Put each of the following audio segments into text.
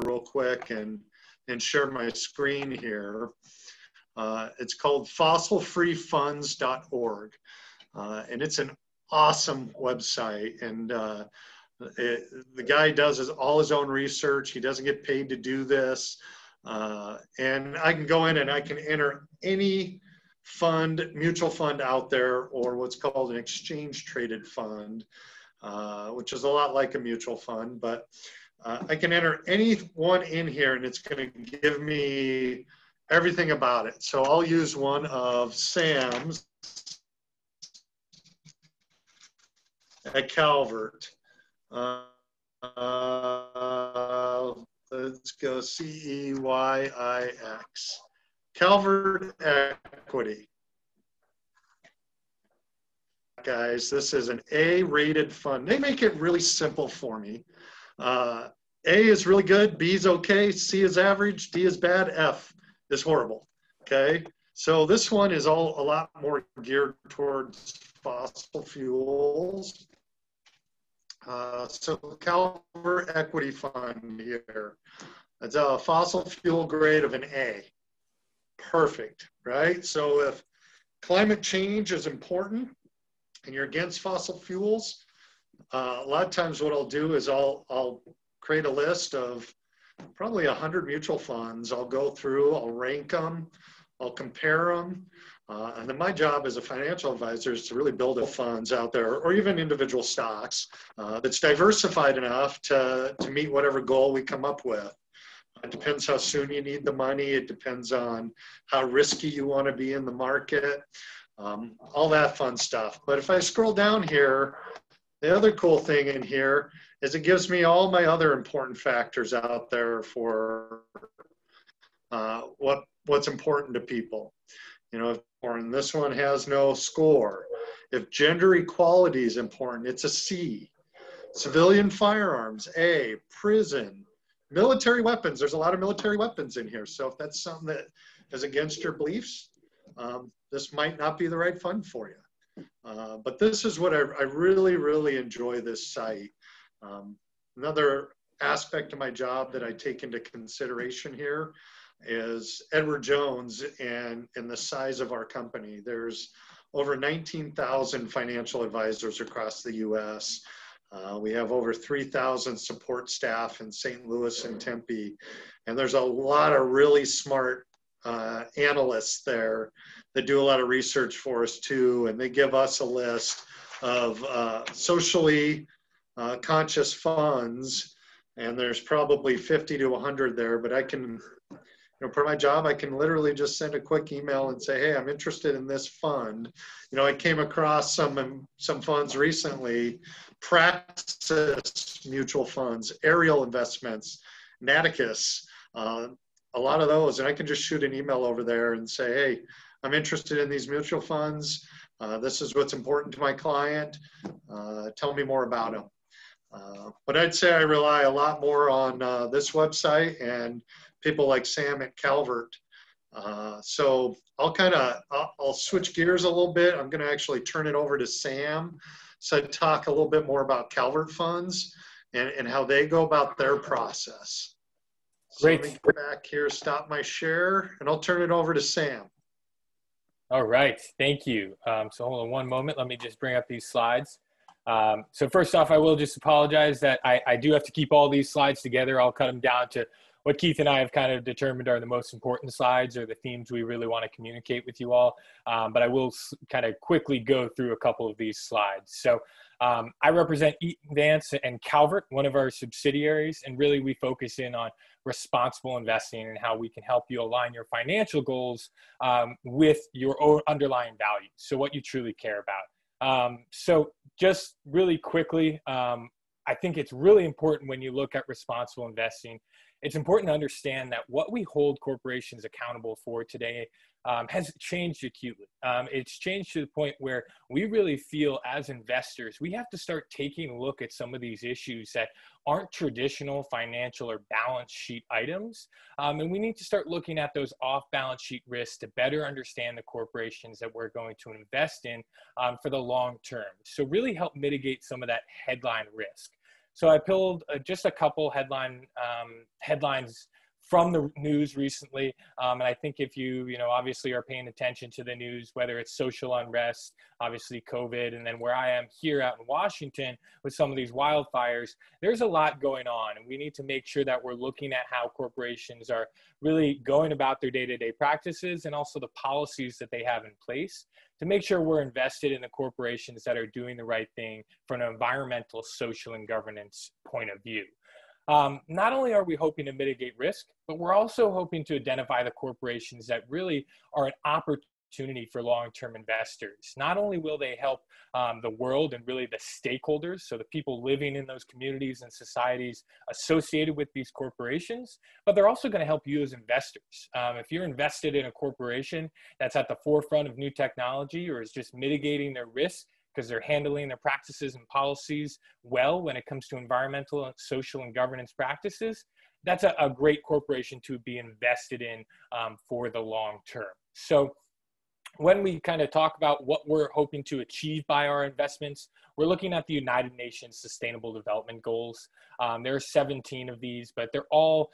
real quick and share my screen here. It's called fossilfreefunds.org. And it's an awesome website. And the guy does all his own research. He doesn't get paid to do this. And I can go in and I can enter any fund, mutual fund out there, or what's called an exchange traded fund, which is a lot like a mutual fund, but I can enter any one in here and it's going to give me everything about it. So I'll use one of Sam's at Calvert. Let's go CEYIX. Calvert Equity. Guys, this is an A-rated fund. They make it really simple for me. A is really good, B is okay, C is average, D is bad, F is horrible. Okay, so this one is a lot more geared towards fossil fuels. So Calvert Equity Fund here. It's a fossil fuel grade of an A. Perfect, right? So if climate change is important and you're against fossil fuels, a lot of times what I'll do is I'll create a list of probably 100 mutual funds. I'll go through, I'll rank them, I'll compare them. And then my job as a financial advisor is to really build funds out there, or even individual stocks that's diversified enough to meet whatever goal we come up with. It depends how soon you need the money. It depends on how risky you want to be in the market, all that fun stuff. But if I scroll down here, the other cool thing in here is it gives me all my other important factors out there for what's important to people. You know, and this one has no score. If gender equality is important, it's a C. Civilian firearms, A. Prison. Military weapons, there's a lot of military weapons in here. So if that's something that is against your beliefs, this might not be the right fund for you. But this is what I really, really enjoy this site. Another aspect of my job that I take into consideration here is Edward Jones and the size of our company. There's over 19,000 financial advisors across the US. We have over 3,000 support staff in St. Louis and Tempe. And there's a lot of really smart analysts there that do a lot of research for us too. And they give us a list of socially conscious funds. And there's probably 50 to 100 there, but I can, for my job, I can literally just send a quick email and say, hey, I'm interested in this fund. I came across some funds recently, Praxis mutual funds, Ariel Investments, Naticus, a lot of those. And I can just shoot an email over there and say, hey, I'm interested in these mutual funds. This is what's important to my client. Tell me more about them. But I'd say I rely a lot more on this website and people like Sam at Calvert. So I'll switch gears a little bit. I'm going to actually turn it over to Sam. So talk a little bit more about Calvert funds and how they go about their process. So Great. let me go back here, stop my share, and I'll turn it over to Sam. All right, thank you. So hold on one moment. Let me just bring up these slides. So first off, I will just apologize that I do have to keep all these slides together. I'll cut them down to what Keith and I have kind of determined are the most important slides or the themes we really want to communicate with you all. But I will kind of quickly go through a couple of these slides. So I represent Eaton Vance and Calvert, one of our subsidiaries, and really we focus in on responsible investing and how we can help you align your financial goals with your own underlying values. So what you truly care about. So just really quickly, I think it's really important when you look at responsible investing. It's important to understand that what we hold corporations accountable for today has changed acutely. It's changed to the point where we really feel as investors, we have to start taking a look at some of these issues that aren't traditional financial or balance sheet items. And we need to start looking at those off balance sheet risks to better understand the corporations that we're going to invest in for the long term. So really help mitigate some of that headline risk. So I pulled just a couple headlines from the news recently. And I think if you obviously are paying attention to the news, whether it's social unrest, obviously COVID, and then where I am here out in Washington with some of these wildfires, there's a lot going on. And we need to make sure that we're looking at how corporations are really going about their day-to-day practices and also the policies that they have in place to make sure we're invested in the corporations that are doing the right thing from an environmental, social, and governance point of view. Not only are we hoping to mitigate risk, but we're also hoping to identify the corporations that really are an opportunity for long-term investors. Not only will they help the world and really the stakeholders, so the people living in those communities and societies associated with these corporations, but they're also going to help you as investors. If you're invested in a corporation that's at the forefront of new technology or is just mitigating their risk, because they're handling their practices and policies well when it comes to environmental, social, and governance practices, that's a great corporation to be invested in for the long term. So when we kind of talk about what we're hoping to achieve by our investments, we're looking at the United Nations Sustainable Development Goals. There are 17 of these, but they're all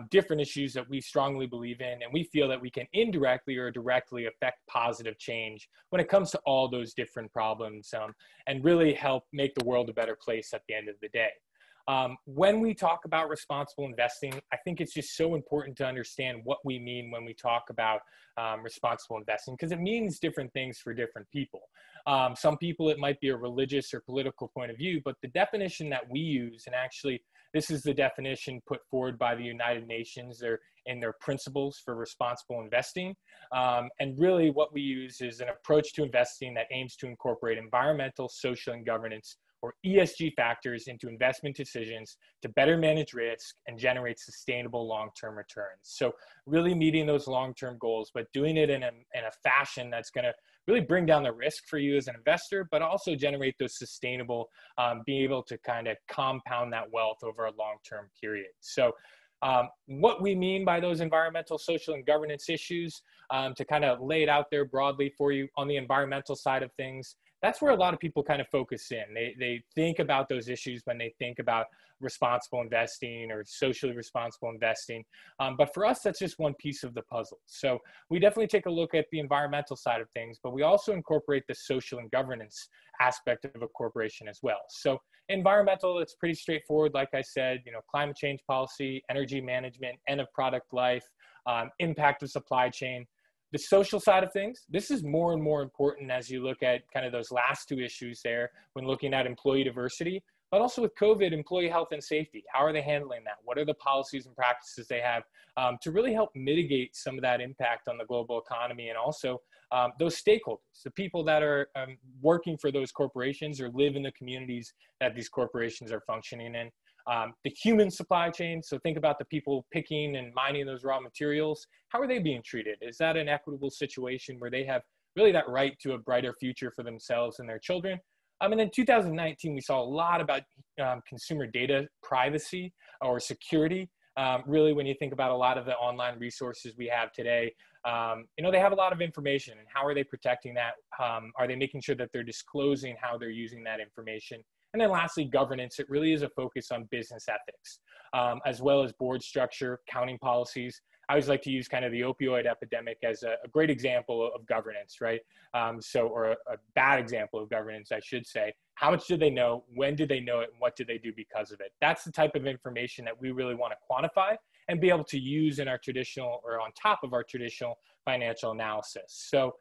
different issues that we strongly believe in, and we feel that we can indirectly or directly affect positive change when it comes to all those different problems and really help make the world a better place at the end of the day. When we talk about responsible investing, I think it's just so important to understand what we mean when we talk about responsible investing, because it means different things for different people. Some people, it might be a religious or political point of view, but the definition that we use, and actually this is the definition put forward by the United Nations in their principles for responsible investing. And really what we use is an approach to investing that aims to incorporate environmental, social, and governance or ESG factors into investment decisions to better manage risk and generate sustainable long-term returns. So really meeting those long-term goals, but doing it in a fashion that's going to really bring down the risk for you as an investor, but also generate those sustainable, being able to kind of compound that wealth over a long-term period. So what we mean by those environmental, social, and governance issues, to kind of lay it out there broadly for you on the environmental side of things, that's where a lot of people kind of focus in. They think about those issues when they think about responsible investing or socially responsible investing. But for us, that's just one piece of the puzzle. So we definitely take a look at the environmental side of things, but we also incorporate the social and governance aspect of a corporation as well. So environmental, it's pretty straightforward. Like I said, climate change policy, energy management, end of product life, impact of supply chain. The social side of things, this is more and more important as you look at kind of those last two issues there when looking at employee diversity, but also with COVID, employee health and safety. How are they handling that? What are the policies and practices they have to really help mitigate some of that impact on the global economy, and also those stakeholders, the people that are working for those corporations or live in the communities that these corporations are functioning in. The human supply chain, so think about the people picking and mining those raw materials. How are they being treated? Is that an equitable situation where they have really that right to a brighter future for themselves and their children? And in 2019, we saw a lot about consumer data privacy or security. Really, when you think about a lot of the online resources we have today, they have a lot of information, and how are they protecting that? Are they making sure that they're disclosing how they're using that information? And then lastly, governance. It really is a focus on business ethics, as well as board structure, accounting policies. I always like to use kind of the opioid epidemic as a great example of governance, right? Or a bad example of governance, I should say. How much did they know? When did they know it? And what did they do because of it? That's the type of information that we really want to quantify and be able to use in our traditional, or on top of our traditional financial analysis. So,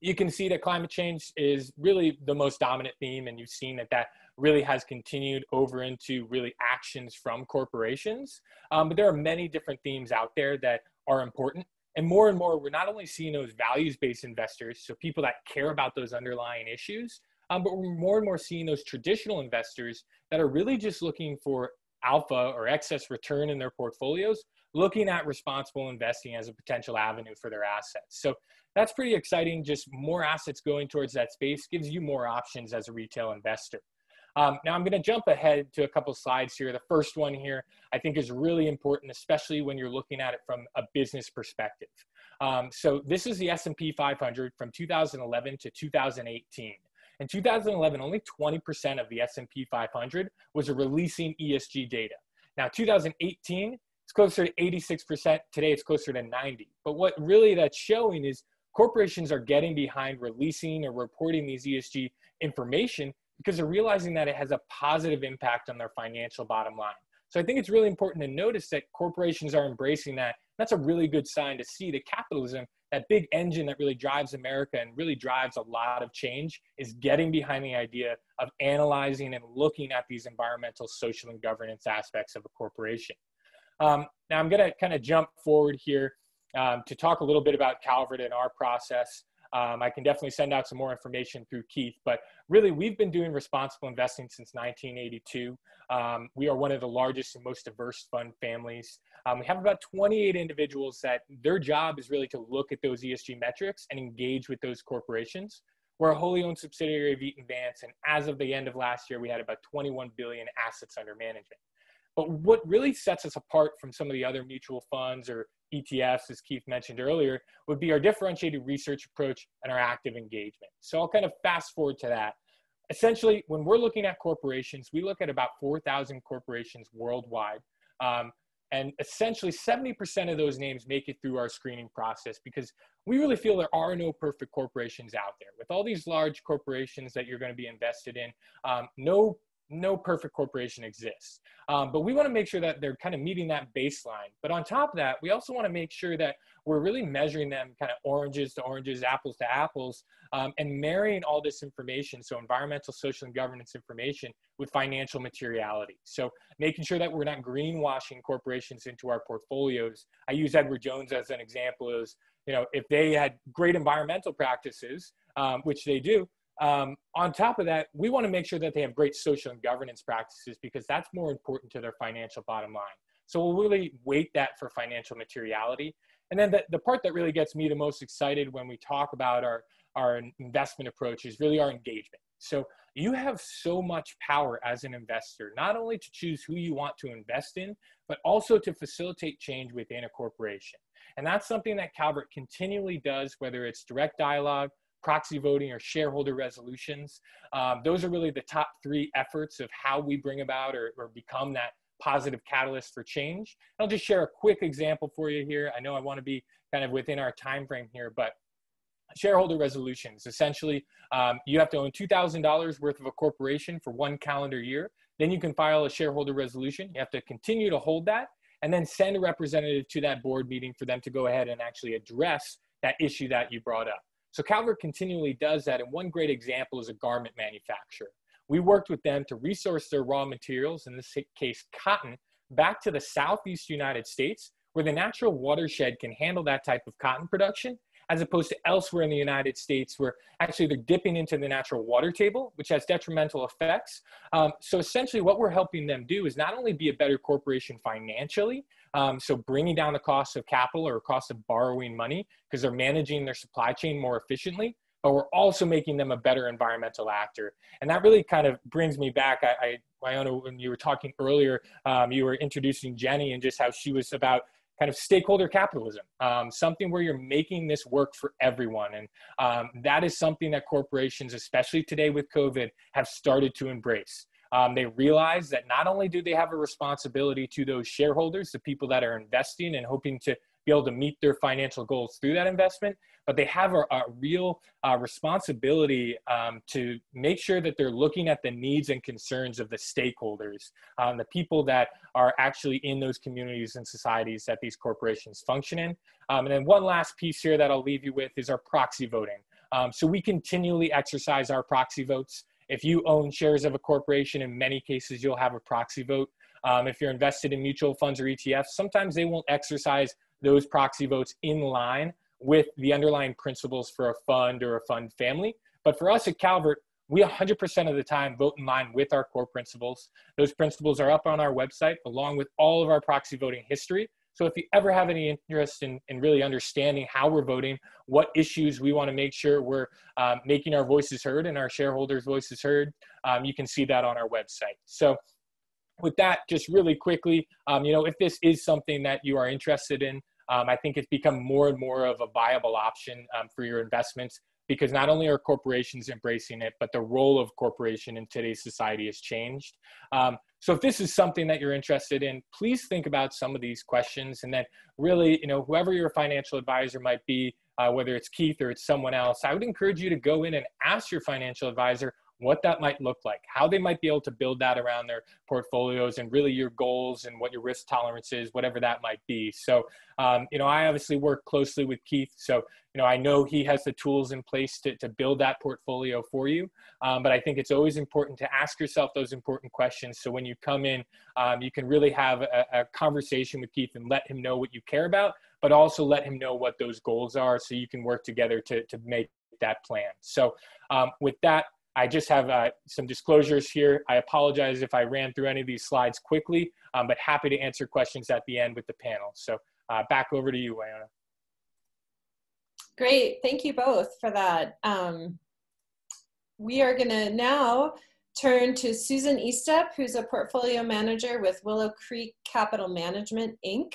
you can see that climate change is really the most dominant theme, and you've seen that really has continued over into really actions from corporations. But there are many different themes out there that are important. And more, we're not only seeing those values-based investors, so people that care about those underlying issues, but we're more and more seeing those traditional investors that are really just looking for alpha or excess return in their portfolios, looking at responsible investing as a potential avenue for their assets. So that's pretty exciting. Just more assets going towards that space gives you more options as a retail investor. Now I'm going to jump ahead to a couple slides here. The first one here I think is really important, especially when you're looking at it from a business perspective. So this is the S&P 500 from 2011 to 2018. In 2011, only 20% of the S&P 500 was releasing ESG data. Now, 2018, it's closer to 86%. Today, it's closer to 90. But what really that's showing is corporations are getting behind releasing or reporting these ESG information because they're realizing that it has a positive impact on their financial bottom line. So I think it's really important to notice that corporations are embracing that. That's a really good sign to see that capitalism, that big engine that really drives America and really drives a lot of change, is getting behind the idea of analyzing and looking at these environmental, social, and governance aspects of a corporation. Now I'm going to kind of jump forward here to talk a little bit about Calvert and our process. I can definitely send out some more information through Keith, but really we've been doing responsible investing since 1982. We are one of the largest and most diverse fund families. We have about 28 individuals that their job is really to look at those ESG metrics and engage with those corporations. We're a wholly owned subsidiary of Eaton Vance, and as of the end of last year, we had about 21 billion assets under management. But what really sets us apart from some of the other mutual funds or ETFs, as Keith mentioned earlier, would be our differentiated research approach and our active engagement. So I'll kind of fast forward to that. Essentially, when we're looking at corporations, we look at about 4,000 corporations worldwide. And essentially 70% of those names make it through our screening process because we really feel there are no perfect corporations out there. With all these large corporations that you're going to be invested in, no perfect corporation exists. But we want to make sure that they're kind of meeting that baseline. But on top of that, we also want to make sure that we're really measuring them kind of oranges to oranges, apples to apples, and marrying all this information, so environmental, social, and governance information, with financial materiality. So making sure that we're not greenwashing corporations into our portfolios. I use Edward Jones as an example. Is, you know, if they had great environmental practices, which they do, on top of that, we want to make sure that they have great social and governance practices because that's more important to their financial bottom line. So we'll really weight that for financial materiality. And then the part that really gets me the most excited when we talk about our investment approach is really our engagement. So you have so much power as an investor, not only to choose who you want to invest in, but also to facilitate change within a corporation. And that's something that Calvert continually does, whether it's direct dialogue, proxy voting, or shareholder resolutions. Those are really the top three efforts of how we bring about or become that positive catalyst for change. I'll just share a quick example for you here. I know I want to be kind of within our time frame here, but shareholder resolutions, essentially, you have to own $2,000 worth of a corporation for 1 calendar year. Then you can file a shareholder resolution. You have to continue to hold that and then send a representative to that board meeting for them to go ahead and actually address that issue that you brought up. So Calvert continually does that, and one great example is a garment manufacturer. We worked with them to resource their raw materials, in this case cotton, back to the Southeast United States, where the natural watershed can handle that type of cotton production, as opposed to elsewhere in the United States where actually they're dipping into the natural water table, which has detrimental effects. So essentially what we're helping them do is not only be a better corporation financially, so bringing down the cost of capital or cost of borrowing money because they're managing their supply chain more efficiently, but we're also making them a better environmental actor. And that really kind of brings me back. Iona, when you were talking earlier, you were introducing Jenny and just how she was about kind of stakeholder capitalism, something where you're making this work for everyone. And that is something that corporations, especially today with COVID, have started to embrace. They realize that not only do they have a responsibility to those shareholders, the people that are investing and hoping to be able to meet their financial goals through that investment, but they have a real responsibility to make sure that they're looking at the needs and concerns of the stakeholders, the people that are actually in those communities and societies that these corporations function in. And then one last piece here that I'll leave you with is our proxy voting. So we continually exercise our proxy votes. If you own shares of a corporation, in many cases, you'll have a proxy vote. If you're invested in mutual funds or ETFs, sometimes they won't exercise those proxy votes in line with the underlying principles for a fund or a fund family. But for us at Calvert, we 100% of the time vote in line with our core principles. Those principles are up on our website along with all of our proxy voting history. So if you ever have any interest in really understanding how we're voting, what issues we want to make sure we're making our voices heard and our shareholders' voices heard, you can see that on our website. So with that, just really quickly, if this is something that you are interested in, I think it's become more and more of a viable option for your investments. because not only are corporations embracing it, but the role of corporation in today's society has changed. So if this is something that you're interested in, please think about some of these questions, and then really, whoever your financial advisor might be, whether it's Keith or it's someone else, I would encourage you to go in and ask your financial advisor what that might look like, how they might be able to build that around their portfolios, and really your goals and what your risk tolerance is, whatever that might be. So, I obviously work closely with Keith. So, I know he has the tools in place to build that portfolio for you. But I think it's always important to ask yourself those important questions. So when you come in, you can really have a conversation with Keith and let him know what you care about, but also let him know what those goals are so you can work together to make that plan. So with that, I just have some disclosures here. I apologize if I ran through any of these slides quickly, but happy to answer questions at the end with the panel. So back over to you, Iona. Great, thank you both for that. We are gonna now turn to Susan Estep, who's a portfolio manager with Willow Creek Capital Management, Inc.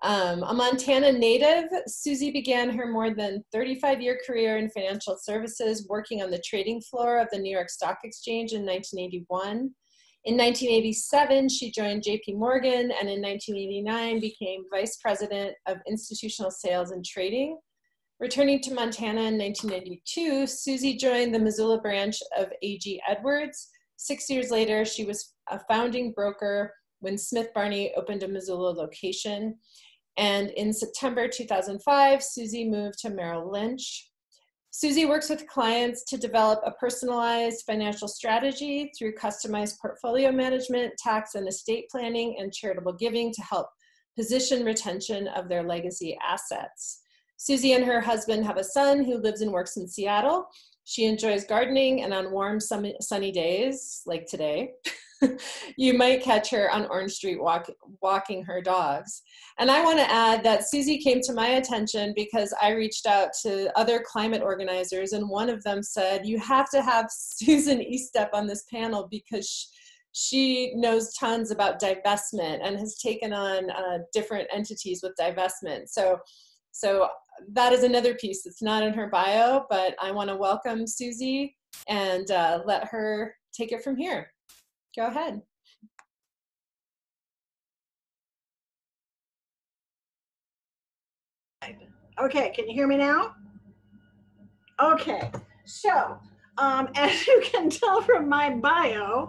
A Montana native, Susie began her more than 35-year career in financial services, working on the trading floor of the New York Stock Exchange in 1981. In 1987, she joined JP Morgan, and in 1989 became Vice President of Institutional Sales and Trading. Returning to Montana in 1992, Susie joined the Missoula branch of A.G. Edwards. 6 years later, she was a founding broker when Smith Barney opened a Missoula location. And in September 2005, Susie moved to Merrill Lynch. Susie works with clients to develop a personalized financial strategy through customized portfolio management, tax and estate planning, and charitable giving to help position retention of their legacy assets. Susie and her husband have a son who lives and works in Seattle. She enjoys gardening, and on warm, sunny days, like today, you might catch her on Orange Street walking her dogs. And I want to add that Susie came to my attention because I reached out to other climate organizers, and one of them said, you have to have Susan Estep on this panel because she knows tons about divestment and has taken on different entities with divestment. So that is another piece that's not in her bio, but I want to welcome Susie and let her take it from here. Go ahead. Okay, can you hear me now? Okay, so as you can tell from my bio,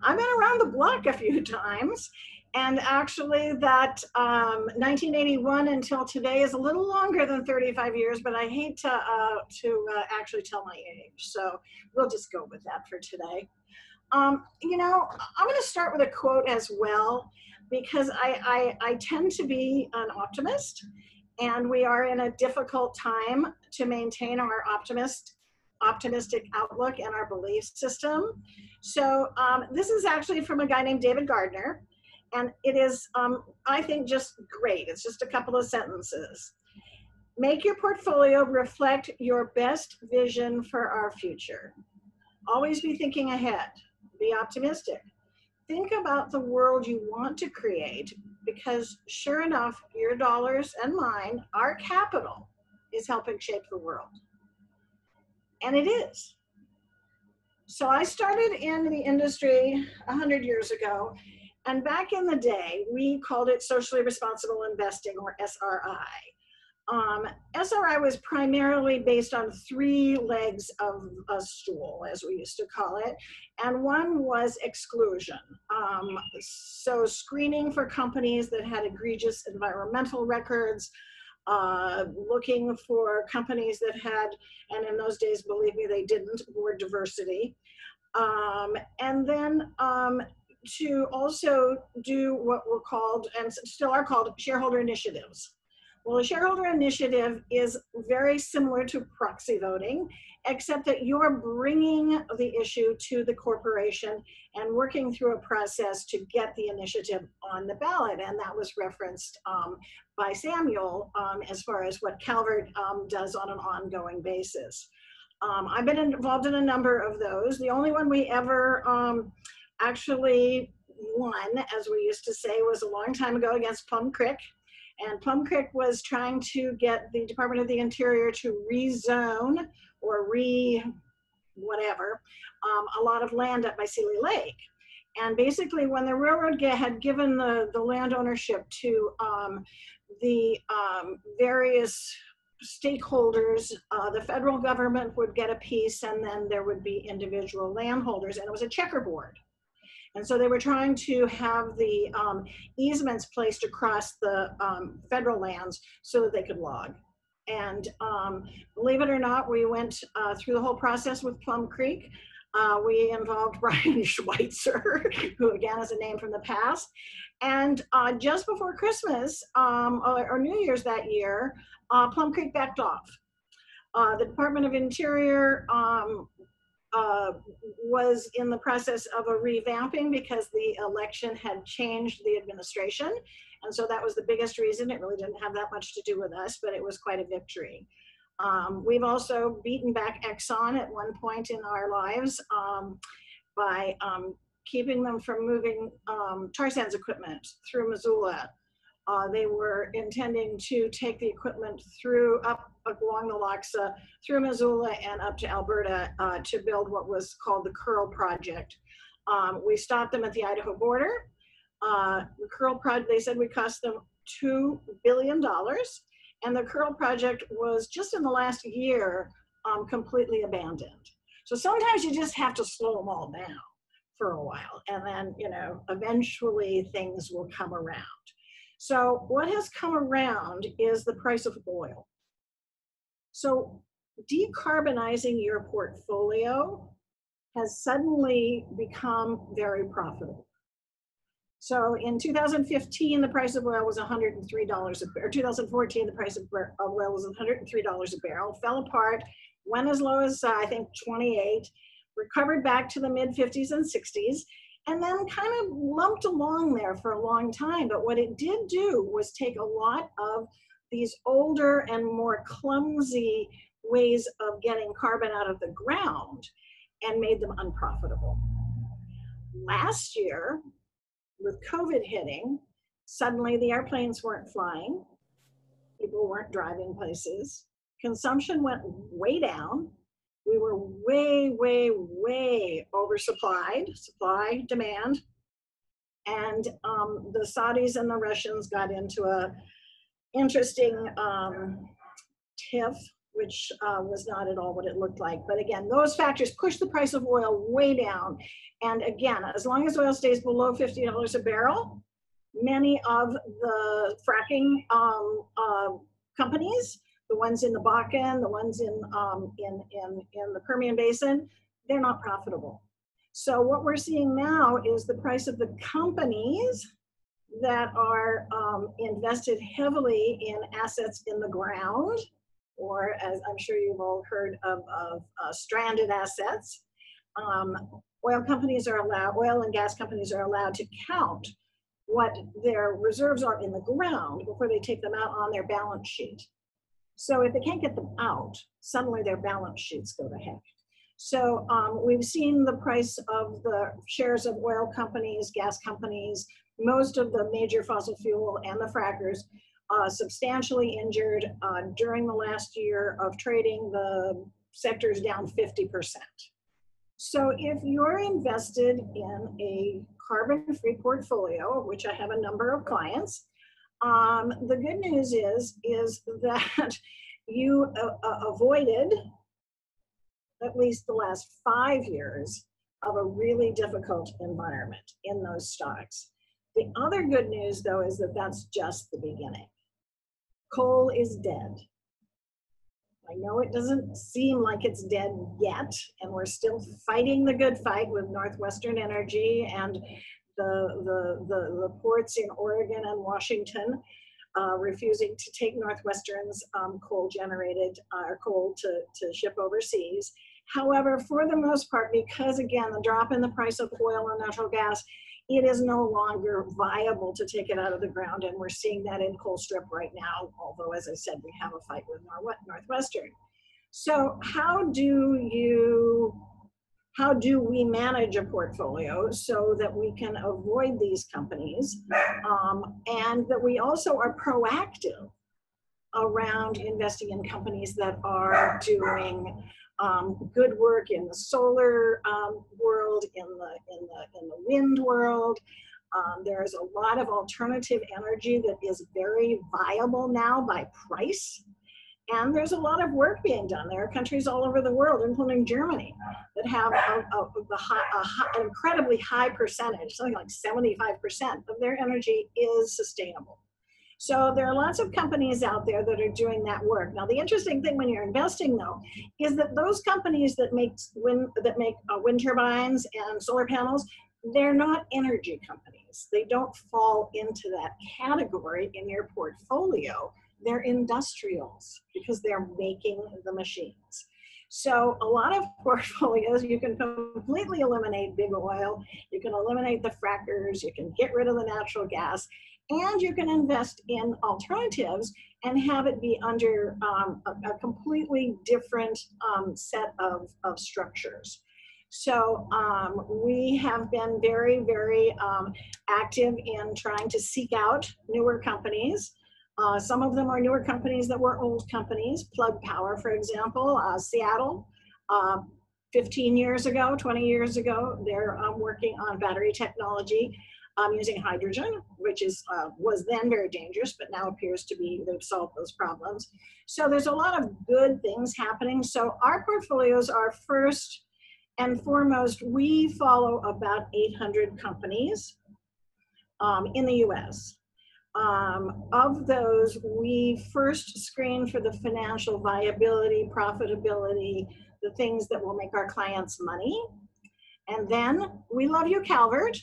I've been around the block a few times. And actually that 1981 until today is a little longer than 35 years, but I hate to actually tell my age. So we'll just go with that for today. I'm going to start with a quote as well, because I tend to be an optimist, and we are in a difficult time to maintain our optimistic outlook and our belief system. So this is actually from a guy named David Gardner. And it is, I think, just great. It's just a couple of sentences. Make your portfolio reflect your best vision for our future. Always be thinking ahead. Be optimistic. Think about the world you want to create, because sure enough, your dollars and mine, our capital, is helping shape the world. And it is. So I started in the industry 100 years ago. And back in the day, we called it socially responsible investing, or SRI. SRI was primarily based on 3 legs of a stool, as we used to call it. And one was exclusion. So screening for companies that had egregious environmental records, looking for companies that had, and in those days, believe me, they didn't, more diversity. And then to also do what were called, and still are called, shareholder initiatives. Well, a shareholder initiative is very similar to proxy voting, except that you're bringing the issue to the corporation and working through a process to get the initiative on the ballot. And that was referenced by Samuel as far as what Calvert does on an ongoing basis. I've been involved in a number of those. The only one we ever actually won, as we used to say, was a long time ago against Plum Creek. And Plum Creek was trying to get the Department of the Interior to rezone or whatever, a lot of land up by Sealy Lake. And basically when the railroad had given the land ownership to the various stakeholders, the federal government would get a piece, and then there would be individual landholders, and it was a checkerboard. And so they were trying to have the easements placed across the federal lands so that they could log. And believe it or not, we went through the whole process with Plum Creek. We involved Brian Schweitzer, who again is a name from the past. And just before Christmas or New Year's that year, Plum Creek backed off. The Department of Interior was in the process of a revamping because the election had changed the administration. And so that was the biggest reason. It really didn't have that much to do with us, but it was quite a victory. We've also beaten back Exxon at one point in our lives by keeping them from moving tar sands equipment through Missoula. They were intending to take the equipment up along the Loxa, through Missoula and up to Alberta to build what was called the Curl Project. We stopped them at the Idaho border. The Curl Project, they said would cost them $2 billion. And the Curl Project was just in the last year completely abandoned. So sometimes you just have to slow them all down for a while. And then, you know, eventually things will come around. So what has come around is the price of oil. So decarbonizing your portfolio has suddenly become very profitable. So in 2015, the price of oil was $103 a barrel. 2014, the price of oil was $103 a barrel, fell apart, went as low as I think 28, recovered back to the mid 50s and 60s, and then kind of lumped along there for a long time. But what it did do was take a lot of these older and more clumsy ways of getting carbon out of the ground and made them unprofitable. Last year, with COVID hitting, suddenly the airplanes weren't flying, people weren't driving places, consumption went way down, we were way, way, way oversupplied, supply, demand, and the Saudis and the Russians got into a interesting tiff, which was not at all what it looked like. But again, those factors pushed the price of oil way down. And again, as long as oil stays below $50 a barrel, many of the fracking companies, the ones in the Bakken, the ones in the Permian Basin, they're not profitable. So what we're seeing now is the price of the companies that are invested heavily in assets in the ground, or as I'm sure you've all heard of stranded assets. Oil and gas companies are allowed to count what their reserves are in the ground before they take them out on their balance sheet. So if they can't get them out, suddenly their balance sheets go to heck. So we've seen the price of the shares of oil companies, gas companies, most of the major fossil fuel and the frackers substantially injured during the last year of trading. The sector's down 50%. So if you're invested in a carbon-free portfolio, of which I have a number of clients, the good news is that you avoided at least the last 5 years of a really difficult environment in those stocks. The other good news, though, is that that's just the beginning. Coal is dead. I know it doesn't seem like it's dead yet, and we're still fighting the good fight with Northwestern Energy and the ports in Oregon and Washington refusing to take Northwestern's coal-generated coal to ship overseas. However, for the most part, because again, the drop in the price of oil and natural gas, it is no longer viable to take it out of the ground, and we're seeing that in Colstrip right now, although, as I said, we have a fight with Northwestern. So how do you how do we manage a portfolio so that we can avoid these companies, and that we also are proactive around investing in companies that are doing good work in the solar world, in the wind world. There's a lot of alternative energy that is very viable now by price. And there's a lot of work being done. There are countries all over the world, including Germany, that have an incredibly high percentage, something like 75% of their energy is sustainable. So there are lots of companies out there that are doing that work. Now, the interesting thing when you're investing, though, is that those companies that make wind turbines and solar panels, they're not energy companies. They don't fall into that category in your portfolio. They're industrials because they're making the machines. So a lot of portfolios, you can completely eliminate big oil, you can eliminate the frackers, you can get rid of the natural gas, and you can invest in alternatives and have it be under a completely different set of structures. So we have been very, very active in trying to seek out newer companies. Some of them are newer companies that were old companies. Plug Power, for example, Seattle, 15 years ago, 20 years ago, they're working on battery technology using hydrogen, which was then very dangerous, but now appears to be, they've solved those problems. So there's a lot of good things happening. So our portfolios are, first and foremost, we follow about 800 companies in the US. Of those, we first screen for the financial viability, profitability, the things that will make our clients money. And then we love you, Calvert.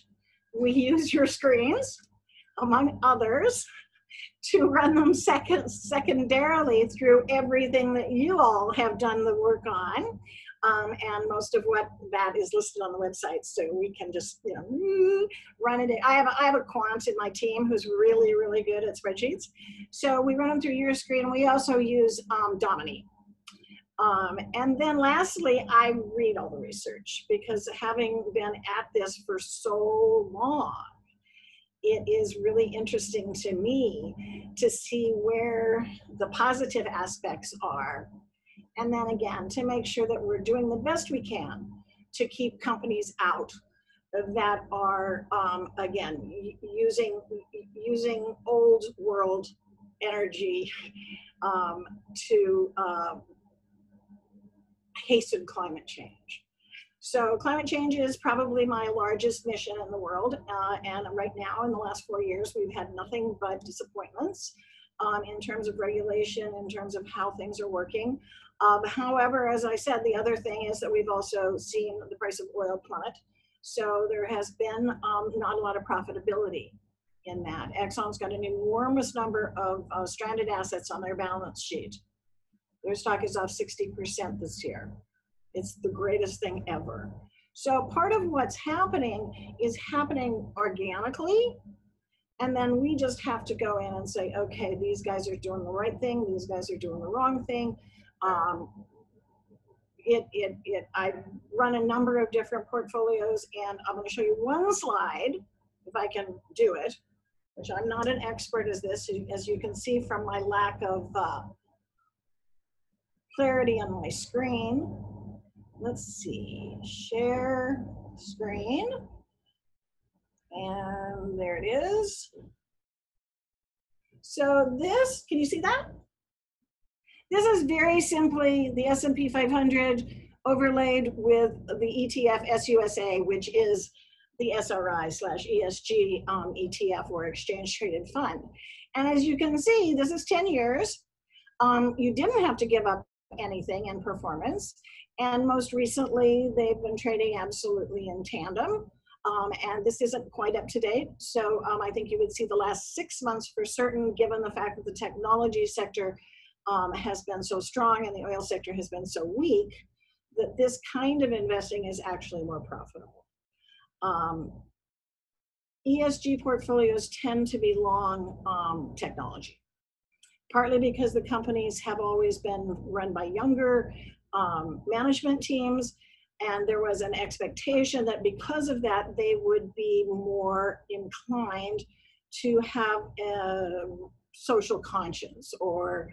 We use your screens, among others, to run them secondarily through everything that you all have done the work on. And most of what that is listed on the website, so we can just, you know, run it. I have a quant in my team who's really, really good at spreadsheets. So we run them through your screen. We also use Domini. And then lastly, I read all the research, because having been at this for so long, it is really interesting to me to see where the positive aspects are. And then again, to make sure that we're doing the best we can to keep companies out that are, again, using old world energy to hasten climate change. So climate change is probably my largest mission in the world. And right now, in the last 4 years, we've had nothing but disappointments in terms of regulation, in terms of how things are working. However, as I said, the other thing is that we've also seen the price of oil plummet. So there has been not a lot of profitability in that. Exxon's got an enormous number of stranded assets on their balance sheet. Their stock is off 60% this year. It's the greatest thing ever. So part of what's happening is happening organically. And then we just have to go in and say, okay, these guys are doing the right thing. These guys are doing the wrong thing. I run a number of different portfolios, and I'm going to show you one slide, if I can do it, which I'm not an expert as this, as you can see from my lack of clarity on my screen. Let's see, share screen, and there it is. So this, can you see that? This is very simply the S&P 500 overlaid with the ETF SUSA, which is the SRI/ESG ETF, or exchange traded fund. And as you can see, this is 10 years. You didn't have to give up anything in performance. And most recently, they've been trading absolutely in tandem. And this isn't quite up to date. So I think you would see the last 6 months for certain, given the fact that the technology sector has been so strong and the oil sector has been so weak, that this kind of investing is actually more profitable. ESG portfolios tend to be long technology, partly because the companies have always been run by younger management teams, And there was an expectation that because of that, they would be more inclined to have a social conscience, or,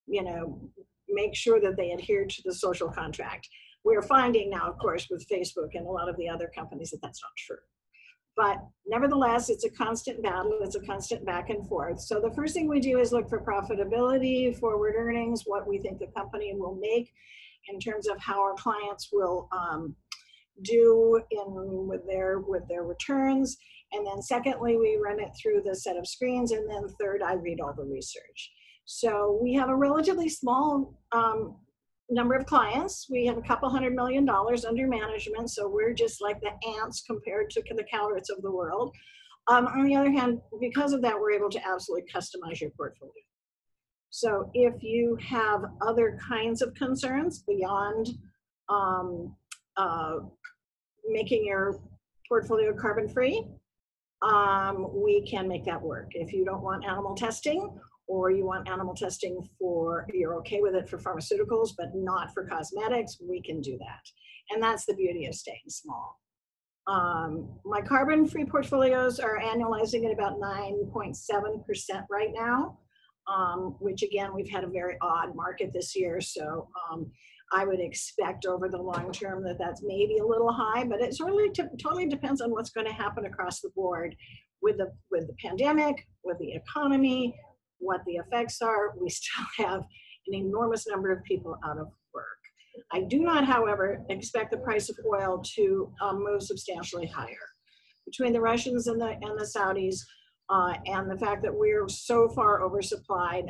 you know, make sure that they adhere to the social contract. We're finding now, of course, with Facebook and a lot of the other companies, that that's not true. But nevertheless, it's a constant battle. It's a constant back and forth. So the first thing we do is look for profitability, forward earnings, what we think the company will make in terms of how our clients will do with their returns. And then secondly, we run it through the set of screens. And then third, I read all the research. So we have a relatively small number of clients. We have a couple $100 million under management. So we're just like the ants compared to the Calverts of the world. On the other hand, because of that, we're able to absolutely customize your portfolio. So if you have other kinds of concerns beyond making your portfolio carbon free, we can make that work. If you don't want animal testing, or you want animal testing you're okay with it for pharmaceuticals, but not for cosmetics, we can do that. And that's the beauty of staying small. My carbon-free portfolios are annualizing at about 9.7% right now, which again, we've had a very odd market this year. So I would expect over the long term that that's maybe a little high, but it totally depends on what's going to happen across the board with the pandemic, with the economy, what the effects are. We still have an enormous number of people out of work. I do not, however, expect the price of oil to move substantially higher. Between the Russians and the Saudis, and the fact that we're so far oversupplied,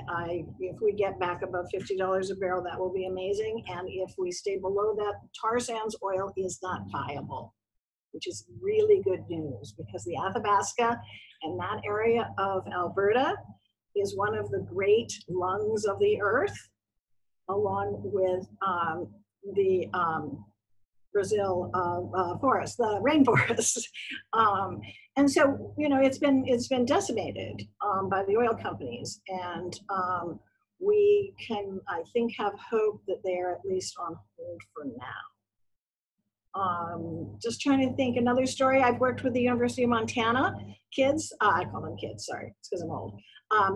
if we get back above $50 a barrel, that will be amazing. And if we stay below that, tar sands oil is not viable, which is really good news, because the Athabasca and that area of Alberta is one of the great lungs of the earth, along with the Brazil forest, the rainforest. And so, you know, it's been decimated by the oil companies. And we can, I think, have hope that they are at least on hold for now. Just trying to think, another story. I've worked with the University of Montana kids. I call them kids, sorry, it's because I'm old.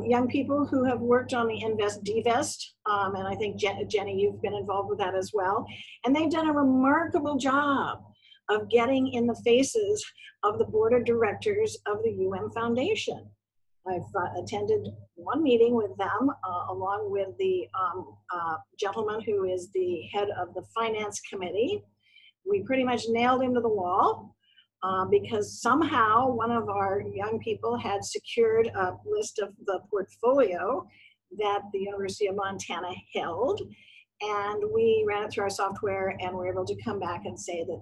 Young people who have worked on the Invest Divest, and I think Jenny, you've been involved with that as well. And they've done a remarkable job of getting in the faces of the board of directors of the Foundation. I've attended one meeting with them, along with the gentleman who is the head of the finance committee. We pretty much nailed him to the wall. Because somehow one of our young people had secured a list of the portfolio that the University of Montana held, and we ran it through our software and were able to come back and say that,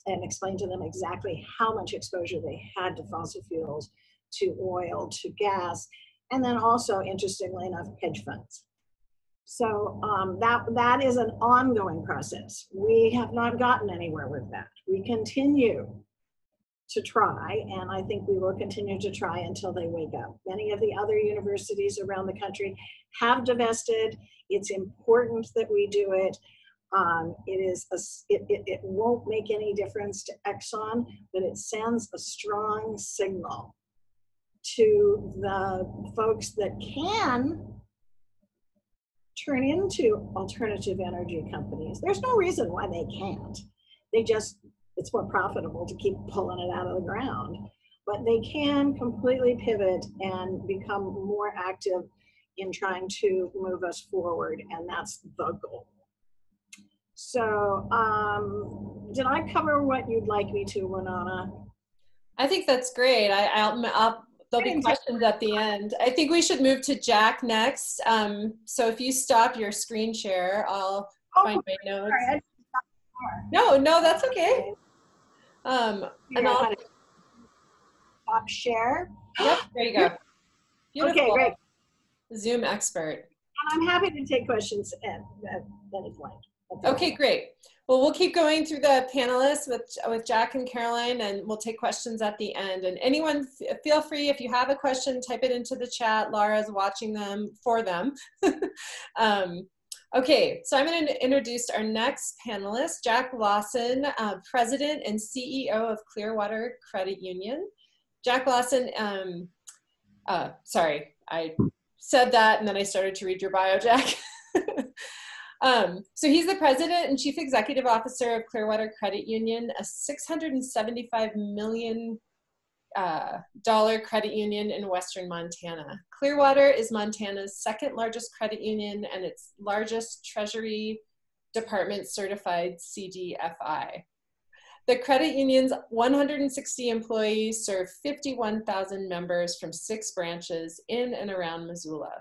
and explain to them exactly how much exposure they had to fossil fuels, to oil, to gas, and then also, interestingly enough, hedge funds. So that is an ongoing process. We have not gotten anywhere with that. We continue to try, and I think we will continue to try until they wake up. Many of the other universities around the country have divested. It's important that we do it. It won't make any difference to Exxon, but it sends a strong signal to the folks that can turn into alternative energy companies. There's no reason why they can't. It's more profitable to keep pulling it out of the ground. But they can completely pivot and become more active in trying to move us forward, and that's the goal. So did I cover what you'd like me to, Winona? I think that's great. There'll be questions at the end. I think we should move to Jack next. So if you stop your screen share, I'll find my notes. Sorry, no, that's okay. And I'll stop share. Yep, there you go. Beautiful. Okay, great. Zoom expert. And I'm happy to take questions at any point. Okay, great. Well, we'll keep going through the panelists with Jack and Caroline, and we'll take questions at the end. And anyone, feel free, if you have a question, type it into the chat. Laura's watching them for them. Okay, so I'm going to introduce our next panelist, Jack Lawson, President and CEO of Clearwater Credit Union. Jack Lawson, sorry, I said that and then I started to read your bio, Jack. So he's the President and Chief Executive Officer of Clearwater Credit Union, a $675 million credit union in Western Montana. Clearwater is Montana's second largest credit union and its largest Treasury Department certified CDFI. The credit union's 160 employees serve 51,000 members from 6 branches in and around Missoula.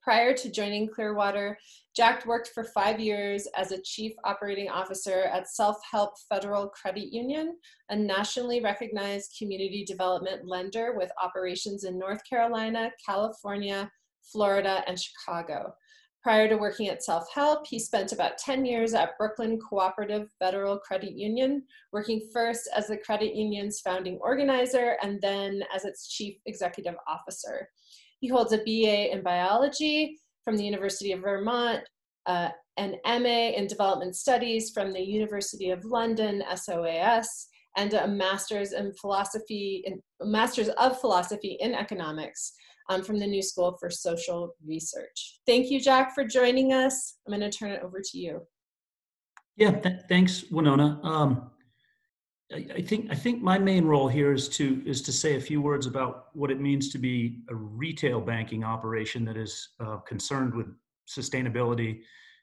Prior to joining Clearwater, Jack worked for 5 years as a Chief Operating Officer at Self-Help Federal Credit Union, a nationally recognized community development lender with operations in North Carolina, California, Florida, and Chicago. Prior to working at Self-Help, he spent about 10 years at Brooklyn Cooperative Federal Credit Union, working first as the credit union's founding organizer and then as its Chief Executive Officer. He holds a BA in biology from the University of Vermont, an MA in development studies from the University of London, SOAS, and a master's of philosophy in economics from the New School for Social Research. Thank you, Jack, for joining us. I'm going to turn it over to you. Yeah, thanks, Winona. I think my main role here is to say a few words about what it means to be a retail banking operation that is concerned with sustainability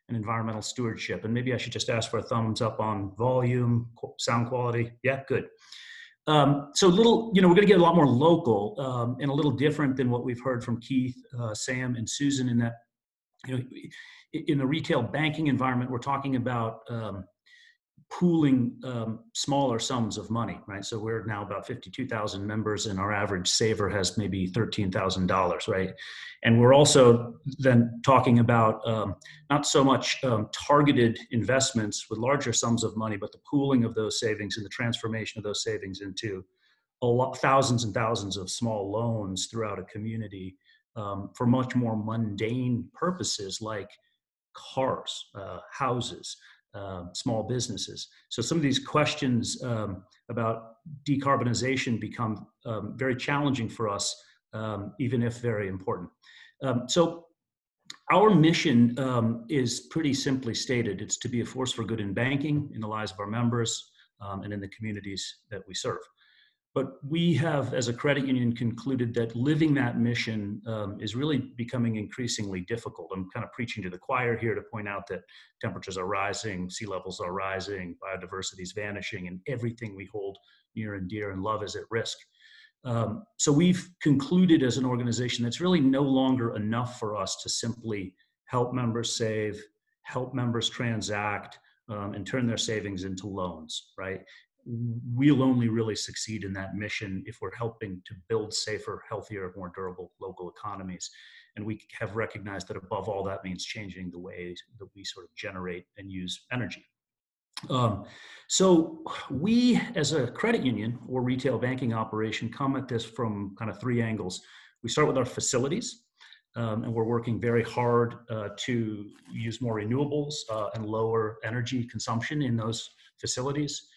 and environmental stewardship. And maybe I should just ask for a thumbs up on volume, sound quality. Yeah, good. So we're going to get a lot more local and a little different than what we've heard from Keith, Sam, and Susan in that, in the retail banking environment, we're talking about pooling smaller sums of money, right? So we're now about 52,000 members and our average saver has maybe $13,000, right? And we're also then talking about not so much targeted investments with larger sums of money, but the pooling of those savings and the transformation of those savings into thousands and thousands of small loans throughout a community for much more mundane purposes like cars, houses, small businesses. So some of these questions about decarbonization become very challenging for us, even if very important. So our mission is pretty simply stated. It's to be a force for good in banking, in the lives of our members, and in the communities that we serve. But we have, as a credit union, concluded that living that mission is really becoming increasingly difficult. I'm kind of preaching to the choir here to point out that temperatures are rising, sea levels are rising, biodiversity is vanishing, and everything we hold near and dear and love is at risk. So we've concluded as an organization that's really no longer enough for us to simply help members save, help members transact, and turn their savings into loans, right? We'll only really succeed in that mission if we're helping to build safer, healthier, more durable local economies. And we have recognized that above all, that means changing the ways that we sort of generate and use energy. So we, as a credit union or retail banking operation, come at this from kind of 3 angles. We start with our facilities, and we're working very hard to use more renewables and lower energy consumption in those facilities.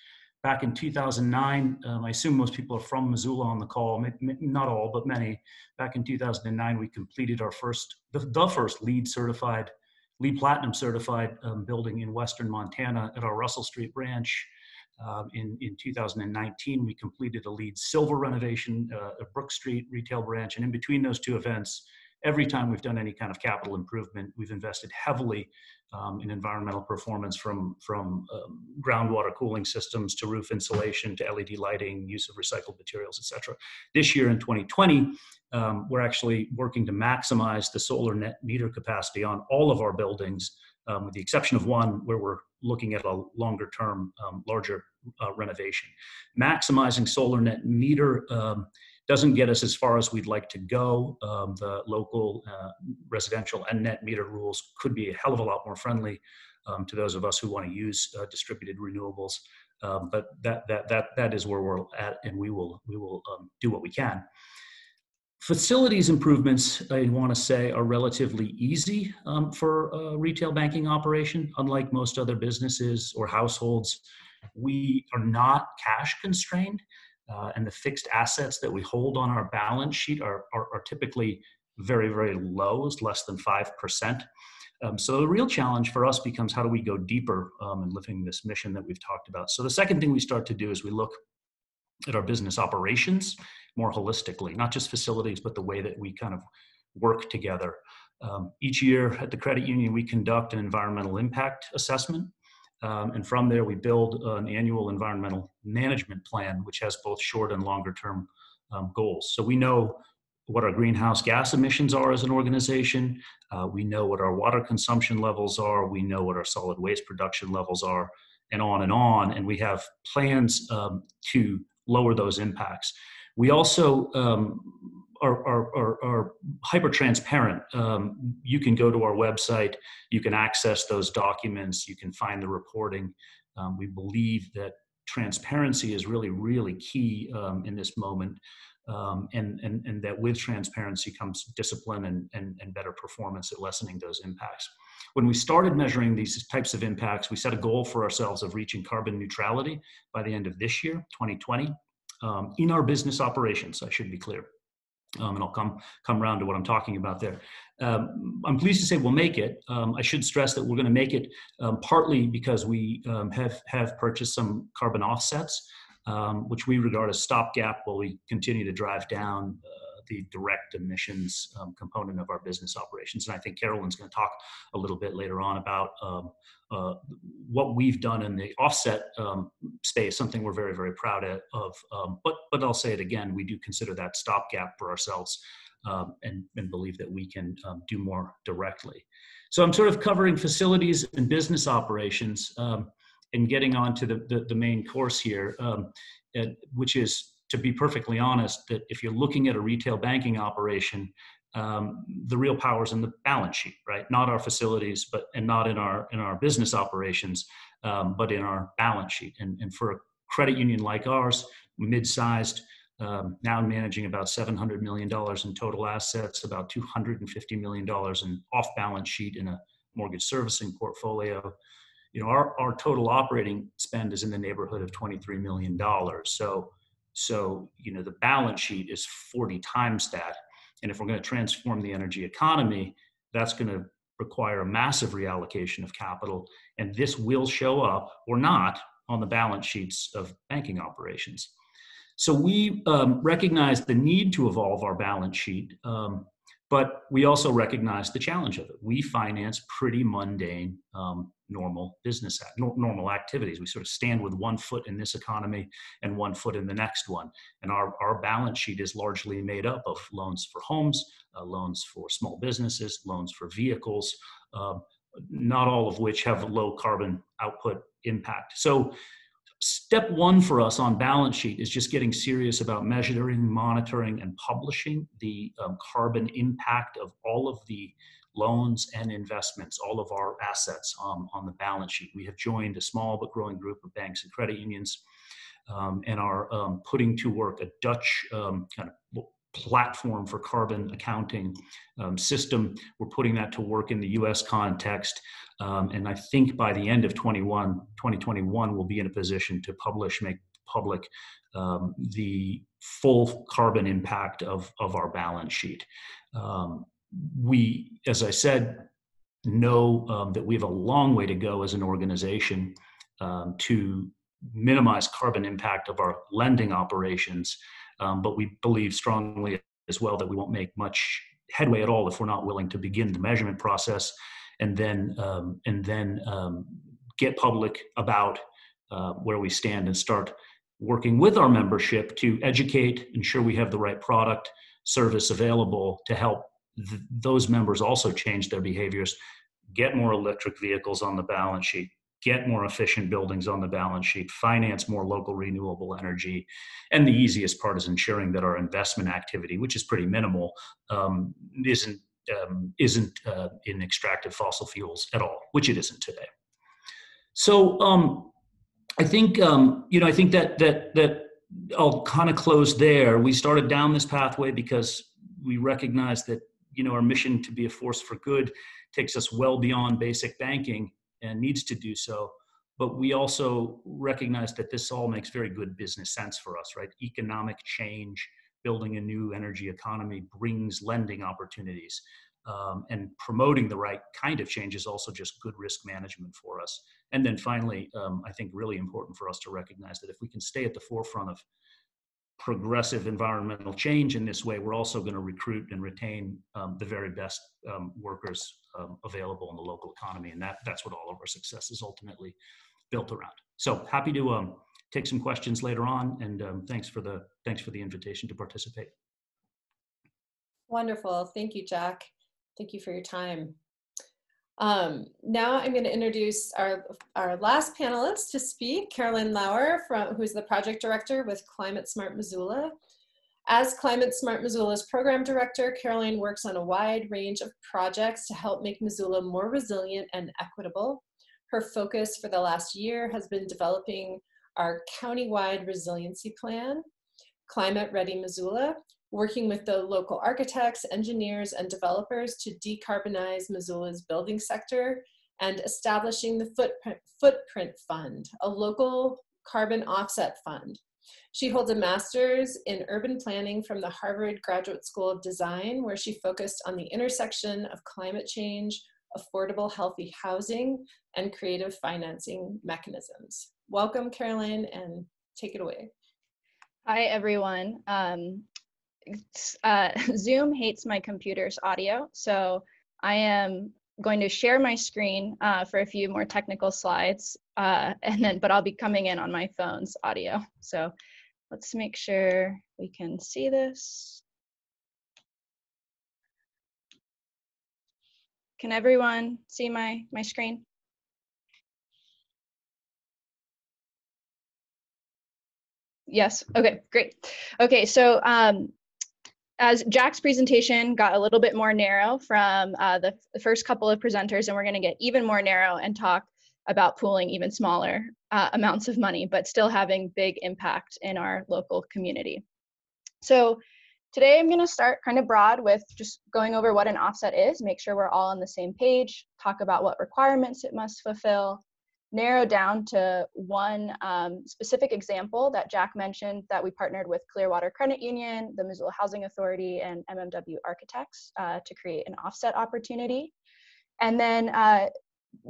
Back in 2009, I assume most people are from Missoula on the call, not all, but many. Back in 2009, we completed our the first LEED Platinum certified building in Western Montana at our Russell Street branch. In 2019, we completed a LEED Silver renovation at Brook Street retail branch. And in between those 2 events, every time we've done any kind of capital improvement, we've invested heavily in environmental performance from groundwater cooling systems to roof insulation to LED lighting, use of recycled materials, et cetera. This year in 2020, we're actually working to maximize the solar net meter capacity on all of our buildings, with the exception of one where we're looking at a longer term, larger renovation. Maximizing solar net meter doesn't get us as far as we'd like to go. The local residential and net meter rules could be a hell of a lot more friendly to those of us who want to use distributed renewables. But that is where we're at, and we will do what we can. Facilities improvements, I want to say, are relatively easy for a retail banking operation. Unlike most other businesses or households, we are not cash constrained, and the fixed assets that we hold on our balance sheet are typically very, very low, less than 5%. So the real challenge for us becomes, how do we go deeper in living this mission that we've talked about? So the second thing we start to do is we look at our business operations more holistically, not just facilities, but the way that we kind of work together. Each year at the credit union, we conduct an environmental impact assessment. And from there, we build an annual environmental management plan, which has both short and longer term goals. So we know what our greenhouse gas emissions are as an organization. We know what our water consumption levels are. We know what our solid waste production levels are, and on and on. And we have plans to lower those impacts. We also are hyper transparent. You can go to our website, you can access those documents, you can find the reporting. We believe that transparency is really, really key in this moment. And that with transparency comes discipline and better performance at lessening those impacts. When we started measuring these types of impacts, we set a goal for ourselves of reaching carbon neutrality by the end of this year, 2020, in our business operations, I should be clear. And I'll come around to what I'm talking about there. I'm pleased to say we'll make it. I should stress that we're going to make it partly because we have purchased some carbon offsets, which we regard as stopgap while we continue to drive down the direct emissions component of our business operations. And I think Carolyn's going to talk a little bit later on about what we've done in the offset space, something we're very, very proud of. But I'll say it again, we do consider that stopgap for ourselves and believe that we can do more directly. So I'm sort of covering facilities and business operations and getting on to the main course here, which is, to be perfectly honest, that if you're looking at a retail banking operation, the real power's in the balance sheet, right? Not our facilities, and not in our business operations, but in our balance sheet. And for a credit union like ours, mid-sized, now managing about $700 million in total assets, about $250 million in off-balance sheet in a mortgage servicing portfolio. You know, our total operating spend is in the neighborhood of $23 million. So, you know, the balance sheet is 40 times that. And if we're going to transform the energy economy, that's going to require a massive reallocation of capital. And this will show up or not on the balance sheets of banking operations. So we recognize the need to evolve our balance sheet, but we also recognize the challenge of it. We finance pretty mundane, normal business, normal activities. We sort of stand with one foot in this economy and one foot in the next one. And our balance sheet is largely made up of loans for homes, loans for small businesses, loans for vehicles, not all of which have a low carbon output impact. So step one for us on balance sheet is just getting serious about measuring, monitoring, and publishing the carbon impact of all of the loans and investments, all of our assets on the balance sheet. We have joined a small but growing group of banks and credit unions and are putting to work a Dutch kind of platform for carbon accounting system. We're putting that to work in the US context. And I think by the end of 2021, we'll be in a position to make public the full carbon impact of our balance sheet. We, as I said, know that we have a long way to go as an organization to minimize carbon impact of our lending operations. But we believe strongly as well that we won't make much headway at all if we're not willing to begin the measurement process and then get public about where we stand and start working with our membership to educate, ensure we have the right product, service available to help those members also change their behaviors, get more electric vehicles on the balance sheet, get more efficient buildings on the balance sheet, finance more local renewable energy. And the easiest part is ensuring that our investment activity, which is pretty minimal, isn't in extractive fossil fuels at all, which it isn't today. So I think that I'll kind of close there. We started down this pathway because we recognize that, our mission to be a force for good takes us well beyond basic banking and needs to do so. But we also recognize that this all makes very good business sense for us, right? Economic change, building a new energy economy brings lending opportunities. And promoting the right kind of change is also just good risk management for us. And then finally, I think really important for us to recognize that if we can stay at the forefront of progressive environmental change in this way, we're also going to recruit and retain the very best workers available in the local economy. And that's what all of our success is ultimately built around. So happy to take some questions later on, and thanks for the invitation to participate. Wonderful. Thank you, Jack. Thank you for your time. Now I'm going to introduce our last panelist to speak, Carolyn Lauer, who's the project director with Climate Smart Missoula. As Climate Smart Missoula's program director, Caroline works on a wide range of projects to help make Missoula more resilient and equitable. Her focus for the last year has been developing our countywide resiliency plan, Climate Ready Missoula, working with the local architects, engineers, and developers to decarbonize Missoula's building sector, and establishing the Footprint Fund, a local carbon offset fund. She holds a master's in urban planning from the Harvard Graduate School of Design, where she focused on the intersection of climate change, affordable, healthy housing, and creative financing mechanisms. Welcome, Caroline, and take it away. Hi, everyone. Zoom hates my computer's audio, so I am going to share my screen for a few more technical slides, but I'll be coming in on my phone's audio. So let's make sure we can see this. Can everyone see my screen? Yes, okay, great. Okay, so as Jack's presentation got a little bit more narrow from the first couple of presenters, and we're gonna get even more narrow and talk about pooling even smaller amounts of money, but still having big impact in our local community. So today I'm gonna start kind of broad with just going over what an offset is, make sure we're all on the same page, talk about what requirements it must fulfill, narrow down to one specific example that Jack mentioned that we partnered with Clearwater Credit Union, the Missoula Housing Authority, and MMW Architects to create an offset opportunity. And then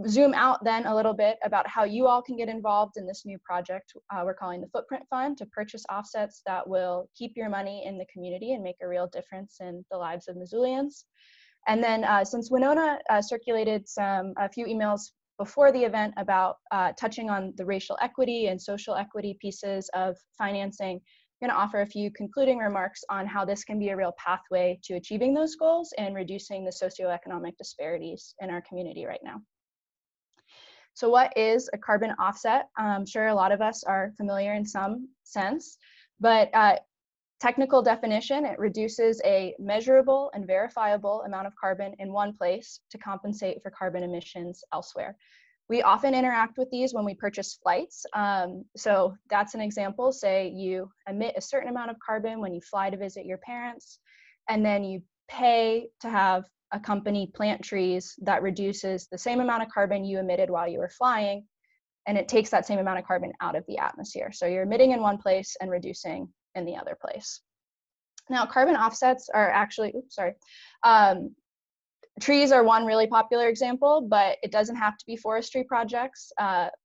zoom out then a little bit about how you all can get involved in this new project we're calling the Footprint Fund, to purchase offsets that will keep your money in the community and make a real difference in the lives of Missoulians. And then since Winona circulated a few emails before the event about touching on the racial equity and social equity pieces of financing, I'm going to offer a few concluding remarks on how this can be a real pathway to achieving those goals and reducing the socioeconomic disparities in our community right now. So what is a carbon offset? I'm sure a lot of us are familiar in some sense, but technical definition, it reduces a measurable and verifiable amount of carbon in one place to compensate for carbon emissions elsewhere. We often interact with these when we purchase flights. So that's an example. Say you emit a certain amount of carbon when you fly to visit your parents, and then you pay to have a company plant trees that reduces the same amount of carbon you emitted while you were flying, and it takes that same amount of carbon out of the atmosphere. So you're emitting in one place and reducing in the other place. Now, carbon offsets are actually, trees are one really popular example, but it doesn't have to be forestry projects.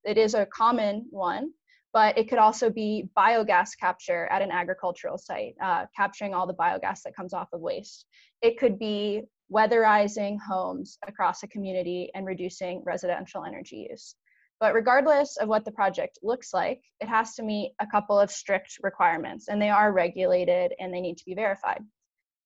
It is a common one, but it could also be biogas capture at an agricultural site, capturing all the biogas that comes off of waste. It could be weatherizing homes across a community and reducing residential energy use. But regardless of what the project looks like, it has to meet a couple of strict requirements, and they are regulated and they need to be verified.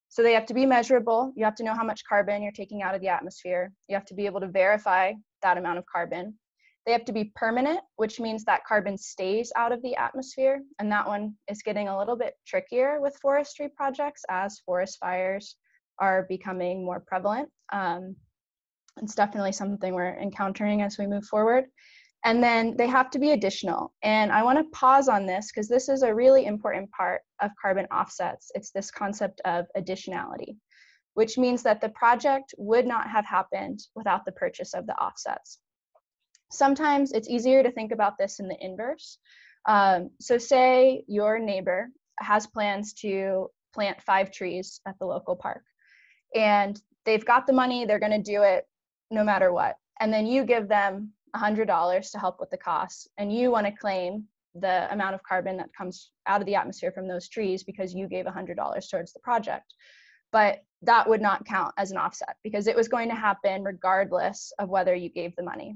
So they have to be measurable. You have to know how much carbon you're taking out of the atmosphere. You have to be able to verify that amount of carbon. They have to be permanent, which means that carbon stays out of the atmosphere. And that one is getting a little bit trickier with forestry projects as forest fires are becoming more prevalent. It's definitely something we're encountering as we move forward. And then they have to be additional. And I want to pause on this because this is a really important part of carbon offsets. It's this concept of additionality, which means that the project would not have happened without the purchase of the offsets. Sometimes it's easier to think about this in the inverse. So say your neighbor has plans to plant 5 trees at the local park, and they've got the money, they're going to do it no matter what. And then you give them $100 to help with the costs, and you want to claim the amount of carbon that comes out of the atmosphere from those trees because you gave $100 towards the project. But that would not count as an offset because it was going to happen regardless of whether you gave the money.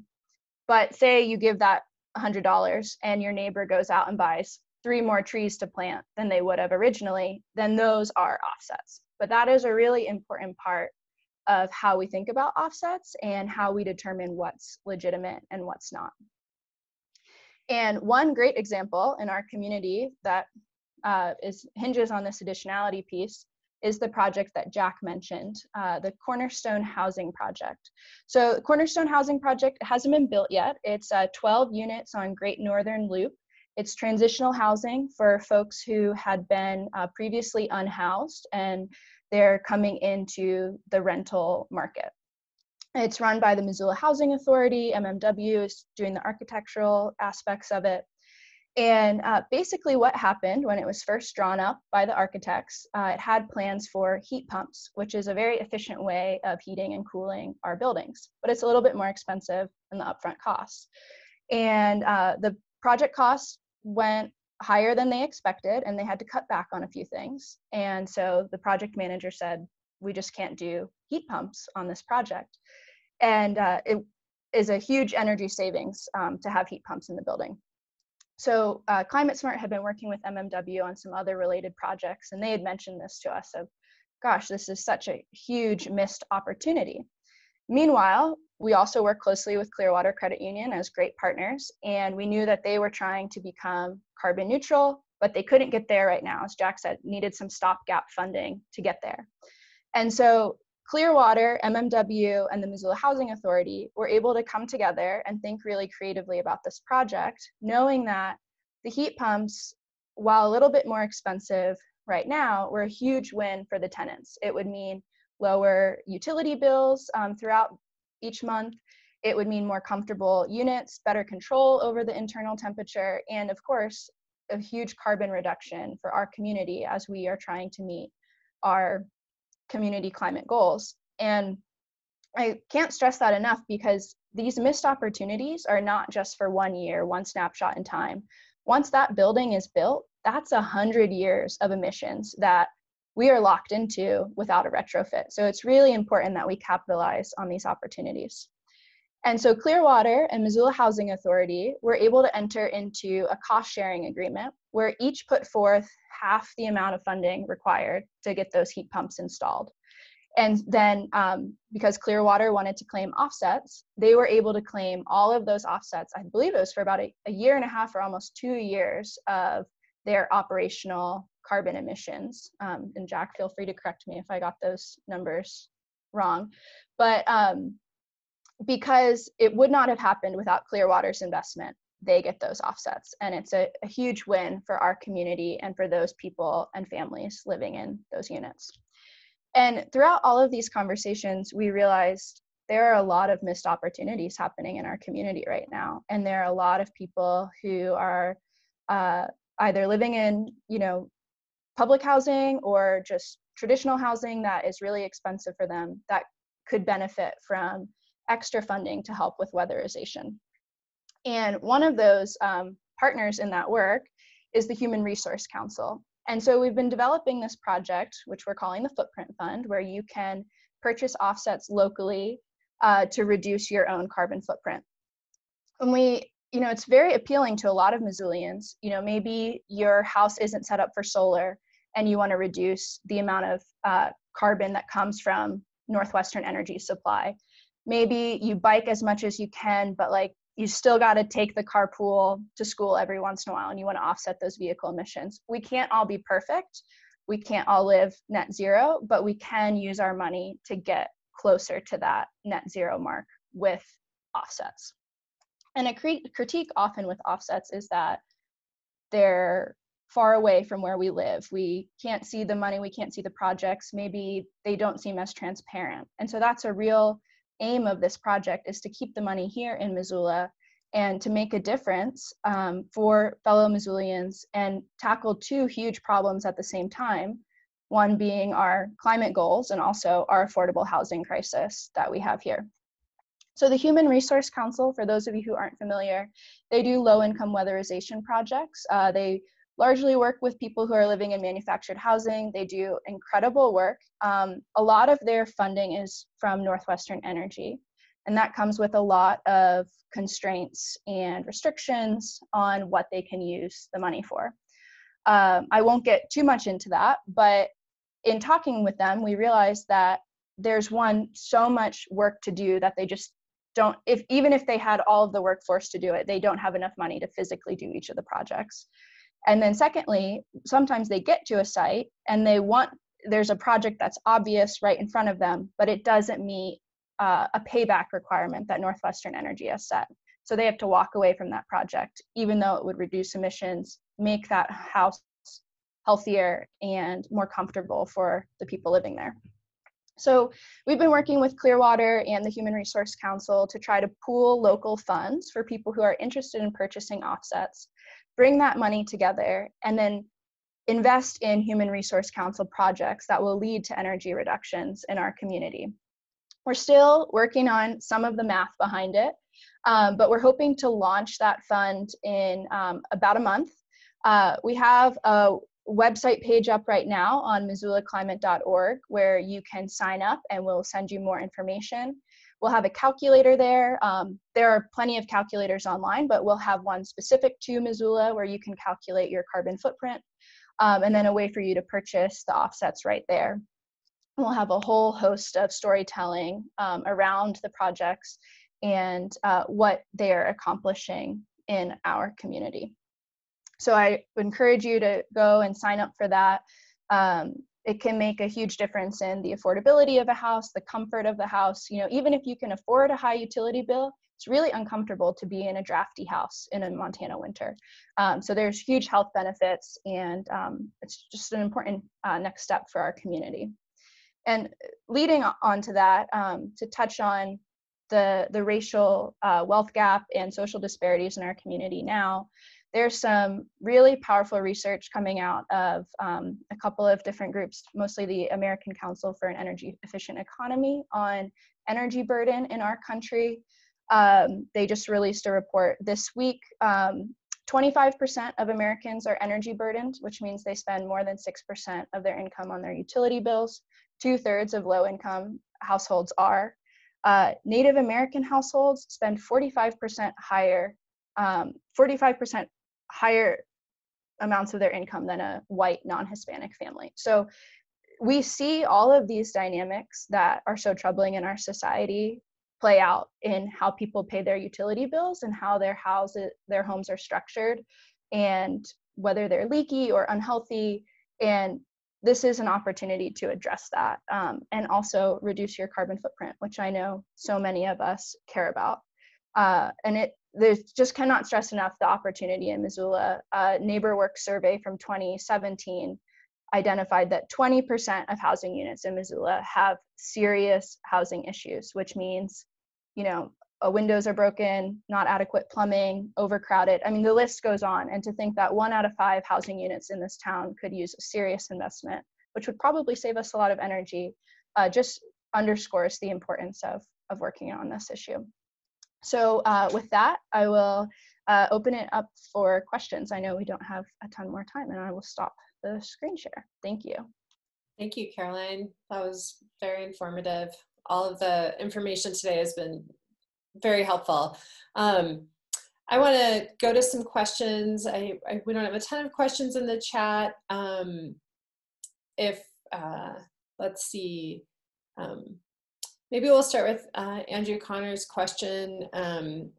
But say you give that $100 and your neighbor goes out and buys 3 more trees to plant than they would have originally, then those are offsets. But that is a really important part of how we think about offsets and how we determine what's legitimate and what's not. And one great example in our community that hinges on this additionality piece is the project that Jack mentioned, the Cornerstone Housing Project. So the Cornerstone Housing Project hasn't been built yet. It's 12 units on Great Northern Loop. It's transitional housing for folks who had been previously unhoused and they're coming into the rental market. It's run by the Missoula Housing Authority. MMW is doing the architectural aspects of it. And basically what happened when it was first drawn up by the architects, it had plans for heat pumps, which is a very efficient way of heating and cooling our buildings, but it's a little bit more expensive than the upfront costs. And the project costs went higher than they expected, and they had to cut back on a few things. And so the project manager said, we just can't do heat pumps on this project. And it is a huge energy savings to have heat pumps in the building. So Climate Smart had been working with MMW on some other related projects, and they had mentioned this to us of, gosh, this is such a huge missed opportunity. Meanwhile, we also work closely with Clearwater Credit Union as great partners, and we knew that they were trying to become carbon neutral, but they couldn't get there right now. As Jack said, needed some stopgap funding to get there. And so Clearwater, MMW, and the Missoula Housing Authority were able to come together and think really creatively about this project, knowing that the heat pumps, while a little bit more expensive right now, were a huge win for the tenants. It would mean lower utility bills throughout each month. It would mean more comfortable units, better control over the internal temperature, and of course, a huge carbon reduction for our community as we are trying to meet our community climate goals. And I can't stress that enough because these missed opportunities are not just for 1 year, one snapshot in time. Once that building is built, that's 100 years of emissions that we are locked into without a retrofit. So it's really important that we capitalize on these opportunities. And so Clearwater and Missoula Housing Authority were able to enter into a cost sharing agreement where each put forth half the amount of funding required to get those heat pumps installed. And then because Clearwater wanted to claim offsets, they were able to claim all of those offsets. I believe it was for about a year and a half or almost 2 years of their operational carbon emissions. And Jack, feel free to correct me if I got those numbers wrong. But because it would not have happened without Clearwater's investment, they get those offsets. And it's a huge win for our community and for those people and families living in those units. And throughout all of these conversations, we realized there are a lot of missed opportunities happening in our community right now. And there are a lot of people who are either living in, public housing or just traditional housing that is really expensive for them that could benefit from extra funding to help with weatherization. And one of those partners in that work is the Human Resource Council. And so we've been developing this project, which we're calling the Footprint Fund, where you can purchase offsets locally to reduce your own carbon footprint. And it's very appealing to a lot of Missoulians. Maybe your house isn't set up for solar and you want to reduce the amount of carbon that comes from Northwestern Energy Supply. Maybe you bike as much as you can, but you still got to take the carpool to school every once in a while and you want to offset those vehicle emissions. We can't all be perfect. We can't all live net zero, but we can use our money to get closer to that net zero mark with offsets. And a critique often with offsets is that they're far away from where we live. We can't see the money, we can't see the projects, maybe they don't seem as transparent. And so that's a real aim of this project, is to keep the money here in Missoula and to make a difference for fellow Missoulians and tackle two huge problems at the same time, one being our climate goals and also our affordable housing crisis that we have here. So the Human Resource Council, for those of you who aren't familiar, they do low-income weatherization projects. They largely work with people who are living in manufactured housing. They do incredible work. A lot of their funding is from Northwestern Energy, and that comes with a lot of constraints and restrictions on what they can use the money for. I won't get too much into that, but in talking with them, we realized that there's so much work to do that they just don't, even if they had all of the workforce to do it, they don't have enough money to physically do each of the projects. And then secondly, sometimes they get to a site and there's a project that's obvious right in front of them, but it doesn't meet a payback requirement that Northwestern Energy has set. So they have to walk away from that project, even though it would reduce emissions, make that house healthier and more comfortable for the people living there. So we've been working with Clearwater and the Human Resource Council to try to pool local funds for people who are interested in purchasing offsets, bring that money together, and then invest in Human Resource Council projects that will lead to energy reductions in our community. We're still working on some of the math behind it, but we're hoping to launch that fund in about a month. We have a website page up right now on MissoulaClimate.org where you can sign up and we'll send you more information. We'll have a calculator there. There are plenty of calculators online, but we'll have one specific to Missoula where you can calculate your carbon footprint, and then a way for you to purchase the offsets right there. We'll have a whole host of storytelling around the projects and what they're accomplishing in our community. So I would encourage you to go and sign up for that. It can make a huge difference in the affordability of a house, the comfort of the house. You know, even if you can afford a high utility bill, it's really uncomfortable to be in a drafty house in a Montana winter. So there's huge health benefits, and it's just an important next step for our community. And leading on to that, to touch on the racial wealth gap and social disparities in our community now, there's some really powerful research coming out of a couple of different groups, mostly the American Council for an Energy Efficient Economy, on energy burden in our country. They just released a report this week. 25% of Americans are energy burdened, which means they spend more than 6% of their income on their utility bills. 2/3 of low-income households are. Native American households spend 45% higher amounts of their income than a white non-Hispanic family. So we see all of these dynamics that are so troubling in our society play out in how people pay their utility bills and how their homes are structured, and whether they're leaky or unhealthy. And this is an opportunity to address that and also reduce your carbon footprint, which I know so many of us care about. And there's just cannot stress enough the opportunity in Missoula. NeighborWorks survey from 2017 identified that 20% of housing units in Missoula have serious housing issues, which means, you know, windows are broken, not adequate plumbing, overcrowded. I mean, the list goes on. And to think that 1 out of 5 housing units in this town could use a serious investment, which would probably save us a lot of energy, just underscores the importance of working on this issue. So with that, I will open it up for questions. I know we don't have a ton more time, and I will stop the screen share. Thank you. Thank you, Caroline. That was very informative. All of the information today has been very helpful. I want to go to some questions. We don't have a ton of questions in the chat. Let's see. Maybe we'll start with Andrew Connor's question, and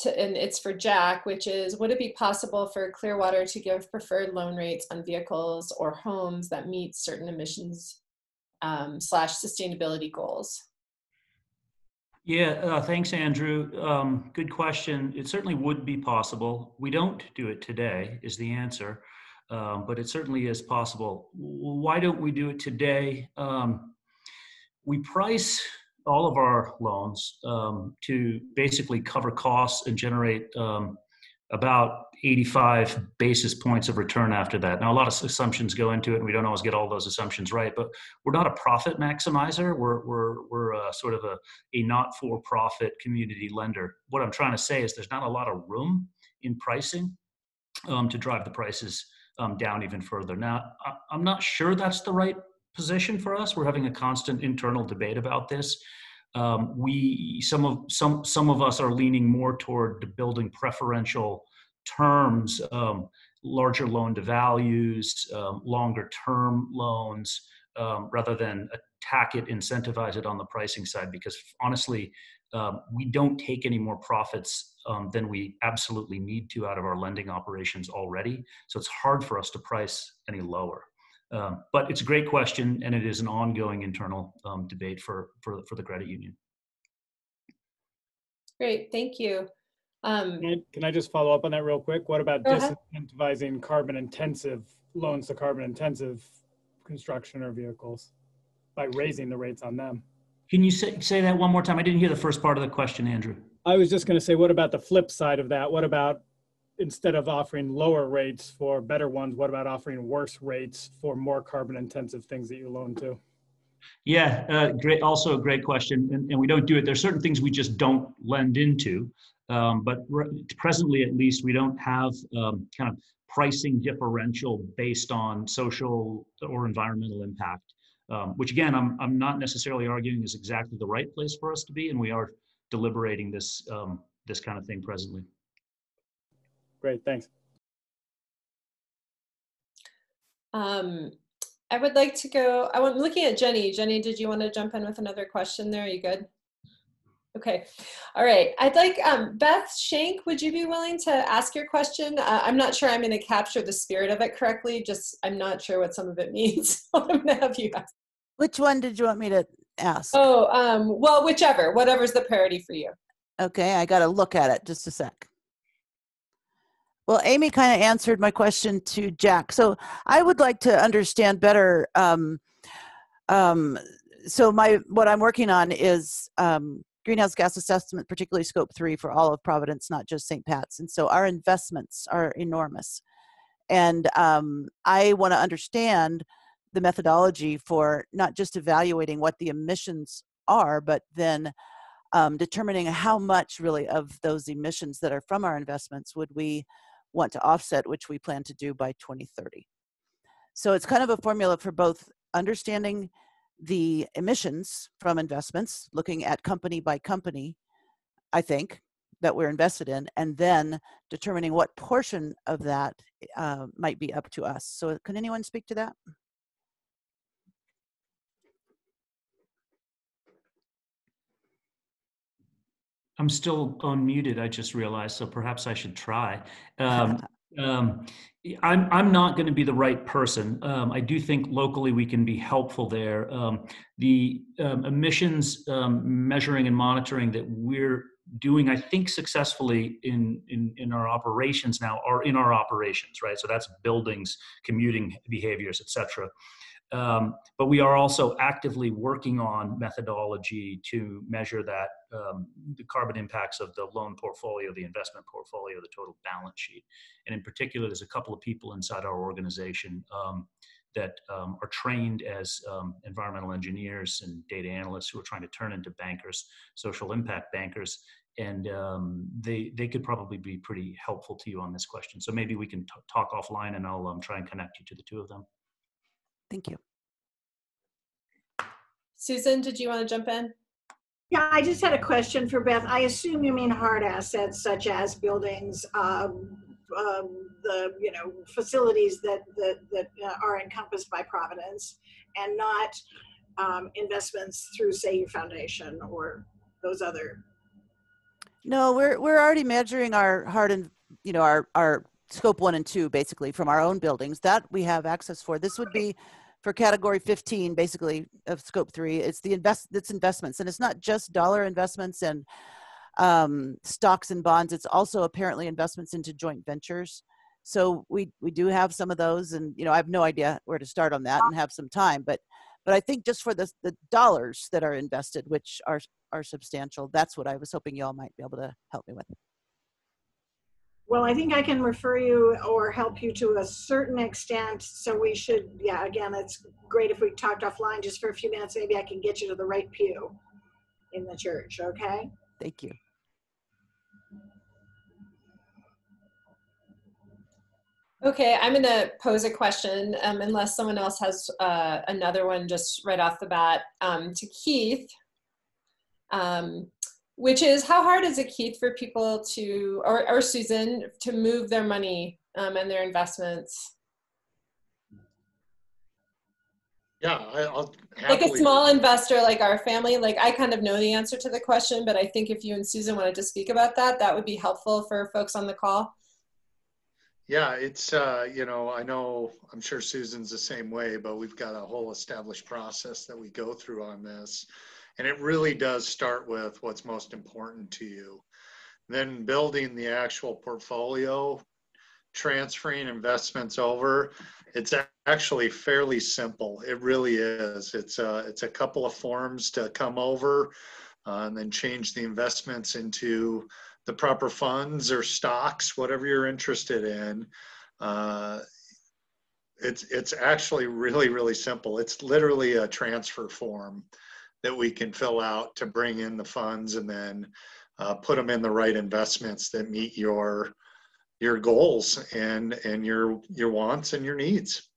it's for Jack, which is, would it be possible for Clearwater to give preferred loan rates on vehicles or homes that meet certain emissions / sustainability goals? Yeah, thanks, Andrew. Good question. It certainly would be possible. We don't do it today, is the answer, but it certainly is possible. Why don't we do it today? We price all of our loans to basically cover costs and generate about 85 basis points of return after that. Now, a lot of assumptions go into it, and we don't always get all those assumptions right, but we're not a profit maximizer. We're sort of a not-for-profit community lender. What I'm trying to say is there's not a lot of room in pricing to drive the prices down even further. Now, I'm not sure that's the right position for us. We're having a constant internal debate about this. Some of us are leaning more toward building preferential terms, larger loan to values, longer term loans, rather than attack it, incentivize it on the pricing side. Because honestly, we don't take any more profits than we absolutely need to out of our lending operations already. So it's hard for us to price any lower. But it's a great question, and it is an ongoing internal debate for the credit union. Great, thank you. Can I just follow up on that real quick? What about Go ahead. disincentivizing carbon-intensive loans to carbon-intensive construction or vehicles by raising the rates on them? Can you say that one more time? I didn't hear the first part of the question, Andrew. I was just going to say, what about the flip side of that? What about, instead of offering lower rates for better ones, what about offering worse rates for more carbon intensive things that you loan to? Yeah, great. Also a great question. And we don't do it. There's certain things we just don't lend into. But presently, at least, we don't have kind of pricing differential based on social or environmental impact, which again, I'm not necessarily arguing is exactly the right place for us to be. And we are deliberating this, this kind of thing presently. Great, thanks. I would like to go, I'm looking at Jenny. Jenny, did you want to jump in with another question there? Are you good? Okay, all right. I'd like, Beth Shank, would you be willing to ask your question? I'm not sure I'm going to capture the spirit of it correctly, just I'm not sure what some of it means. So I'm going to have you ask. Which one did you want me to ask? Oh, well, whatever's the priority for you. Okay, I got to look at it, just a sec. Well, Amy kind of answered my question to Jack. So I would like to understand better. So what I'm working on is greenhouse gas assessment, particularly scope 3 for all of Providence, not just St. Pat's. And so our investments are enormous. And I want to understand the methodology for not just evaluating what the emissions are, but then determining how much really of those emissions that are from our investments would we want to offset, which we plan to do by 2030. So it's kind of a formula for both understanding the emissions from investments, looking at company by company, I think, that we're invested in, and then determining what portion of that might be up to us. So can anyone speak to that? I'm still unmuted, I just realized, so perhaps I should try. I'm not going to be the right person. I do think locally we can be helpful there. The emissions measuring and monitoring that we're doing, I think, successfully in our operations now are in our operations, right? So that's buildings, commuting behaviors, et cetera. But we are also actively working on methodology to measure that, the carbon impacts of the loan portfolio, the investment portfolio, the total balance sheet. And in particular, there's a couple of people inside our organization that are trained as environmental engineers and data analysts who are trying to turn into bankers, social impact bankers. And they could probably be pretty helpful to you on this question. So maybe we can talk offline and I'll try and connect you to the two of them. Thank you. Susan, did you want to jump in? Yeah, I just had a question for Beth. I assume you mean hard assets such as buildings, the facilities that are encompassed by Providence, and not investments through, say, your foundation or those other. No, we're already measuring our hard and our scope 1 and 2 basically from our own buildings that we have access for. This would be for category 15, basically of scope 3, it's it's investments, and it's not just dollar investments and stocks and bonds. It's also apparently investments into joint ventures. So we do have some of those, and I have no idea where to start on that and have some time, but I think just for the dollars that are invested, which are substantial, that's what I was hoping you all might be able to help me with. Well, I think I can refer you or help you to a certain extent. So we should, yeah, again, it's great if we talked offline just for a few minutes. Maybe I can get you to the right pew in the church, okay? Thank you. Okay, I'm going to pose a question, unless someone else has another one just right off the bat, to Keith, which is, how hard is it, Keith, for people to, or Susan, to move their money and their investments? Yeah, I'll like a happily. small investor like our family, like I kind of know the answer to the question, but I think if you and Susan wanted to speak about that, that would be helpful for folks on the call. Yeah, it's, I'm sure Susan's the same way, but we've got a whole established process that we go through on this. And it really does start with what's most important to you. Then building the actual portfolio, transferring investments over, it's actually fairly simple. It really is. It's a couple of forms to come over and then change the investments into the proper funds or stocks, whatever you're interested in. It's actually really, really simple. It's literally a transfer form that we can fill out to bring in the funds and then put them in the right investments that meet your goals and your wants and your needs.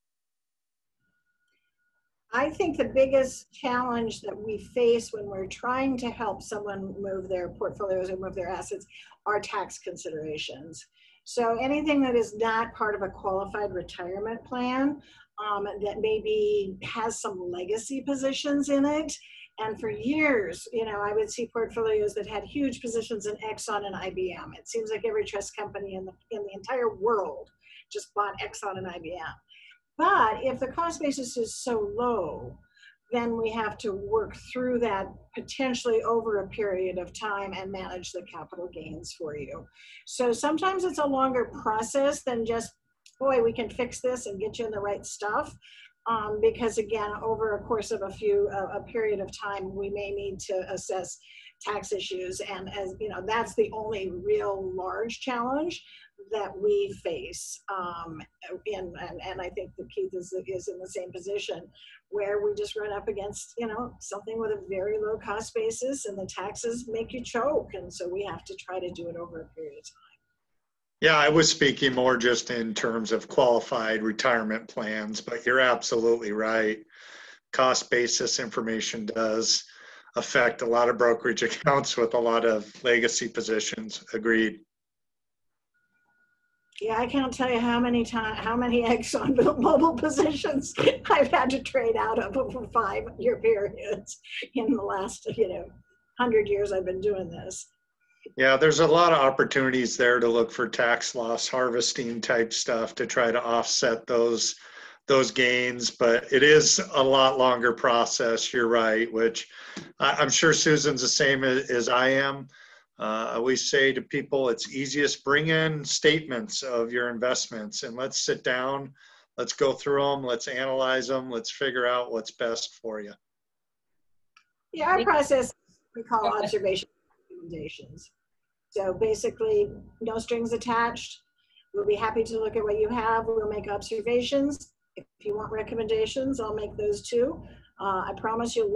I think the biggest challenge that we face when we're trying to help someone move their portfolios or move their assets are tax considerations. So anything that is not part of a qualified retirement plan that maybe has some legacy positions in it. And for years, I would see portfolios that had huge positions in Exxon and IBM. It seems like every trust company in the entire world just bought Exxon and IBM. But if the cost basis is so low, then we have to work through that potentially over a period of time and manage the capital gains for you. So sometimes it's a longer process than just, boy, we can fix this and get you in the right stuff. Because again, over a course of a period of time, we may need to assess tax issues. And as that's the only real large challenge that we face. And I think that Keith is in the same position where we just run up against, something with a very low cost basis and the taxes make you choke. And so we have to try to do it over a period of time. Yeah, I was speaking more just in terms of qualified retirement plans, but you're absolutely right. Cost basis information does affect a lot of brokerage accounts with a lot of legacy positions. Agreed. Yeah, I can't tell you how many Exxon Mobil positions I've had to trade out of over 5-year periods in the last 100 years I've been doing this. Yeah, there's a lot of opportunities there to look for tax loss harvesting type stuff to try to offset those gains, but it is a lot longer process. You're right, which I'm sure Susan's the same as I am. I always say to people, it's easiest, bring in statements of your investments and let's sit down, let's go through them, let's analyze them, let's figure out what's best for you. Yeah, our process we call observation recommendations. So basically, no strings attached. We'll be happy to look at what you have. We'll make observations. If you want recommendations, I'll make those too. I promise you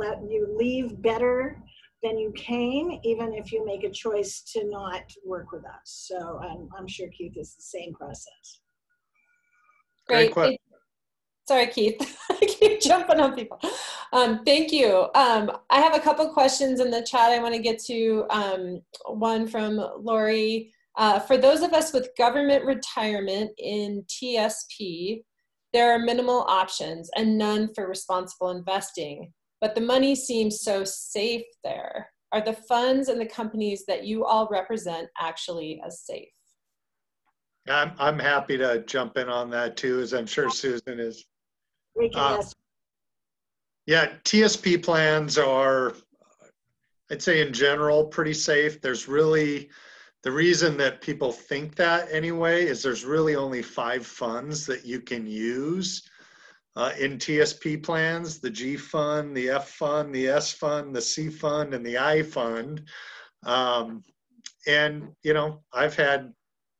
leave better than you came, even if you make a choice to not work with us. So I'm sure Keith is the same process. Great. Sorry, Keith. I keep jumping on people. Thank you. I have a couple questions in the chat I want to get to. One from Lori. For those of us with government retirement in TSP, there are minimal options and none for responsible investing, but the money seems so safe there. Are the funds and the companies that you all represent actually as safe? I'm happy to jump in on that too, as I'm sure Susan is. We can ask Yeah, TSP plans are, I'd say in general, pretty safe. There's really, the reason that people think that anyway is there's really only 5 funds that you can use in TSP plans: the G fund, the F fund, the S fund, the C fund, and the I fund. And, you know, I've had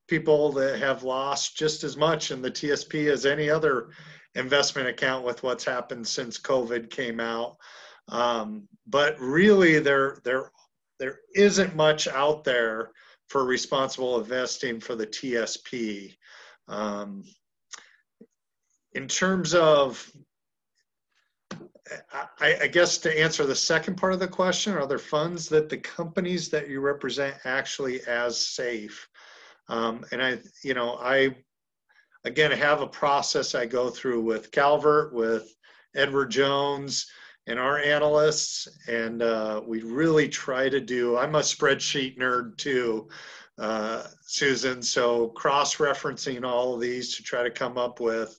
people that have lost just as much in the TSP as any other investment account with what's happened since COVID came out. But really there isn't much out there for responsible investing for the TSP. In terms of, I guess to answer the second part of the question, are there funds that the companies that you represent actually as safe? And I again have a process I go through with Calvert, with Edward Jones, and our analysts, and we really try to do, I'm a spreadsheet nerd too, Susan, so cross-referencing all of these to try to come up with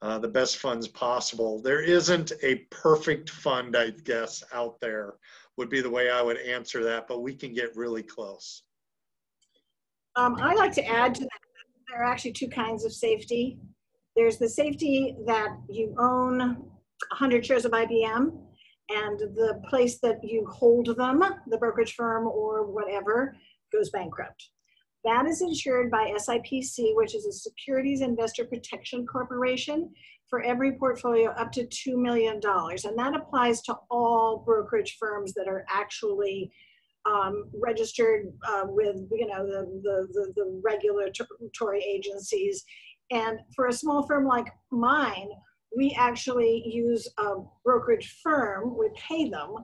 the best funds possible. There isn't a perfect fund, I guess, out there, would be the way I would answer that, but we can get really close. I like to add to that, there are actually 2 kinds of safety. There's the safety that you own 100 shares of IBM, and the place that you hold them, the brokerage firm or whatever, goes bankrupt. That is insured by SIPC, which is a Securities Investor Protection Corporation, for every portfolio up to $2 million. And that applies to all brokerage firms that are actually registered with, you know, the regulatory agencies. And for a small firm like mine, we actually use a brokerage firm, we pay them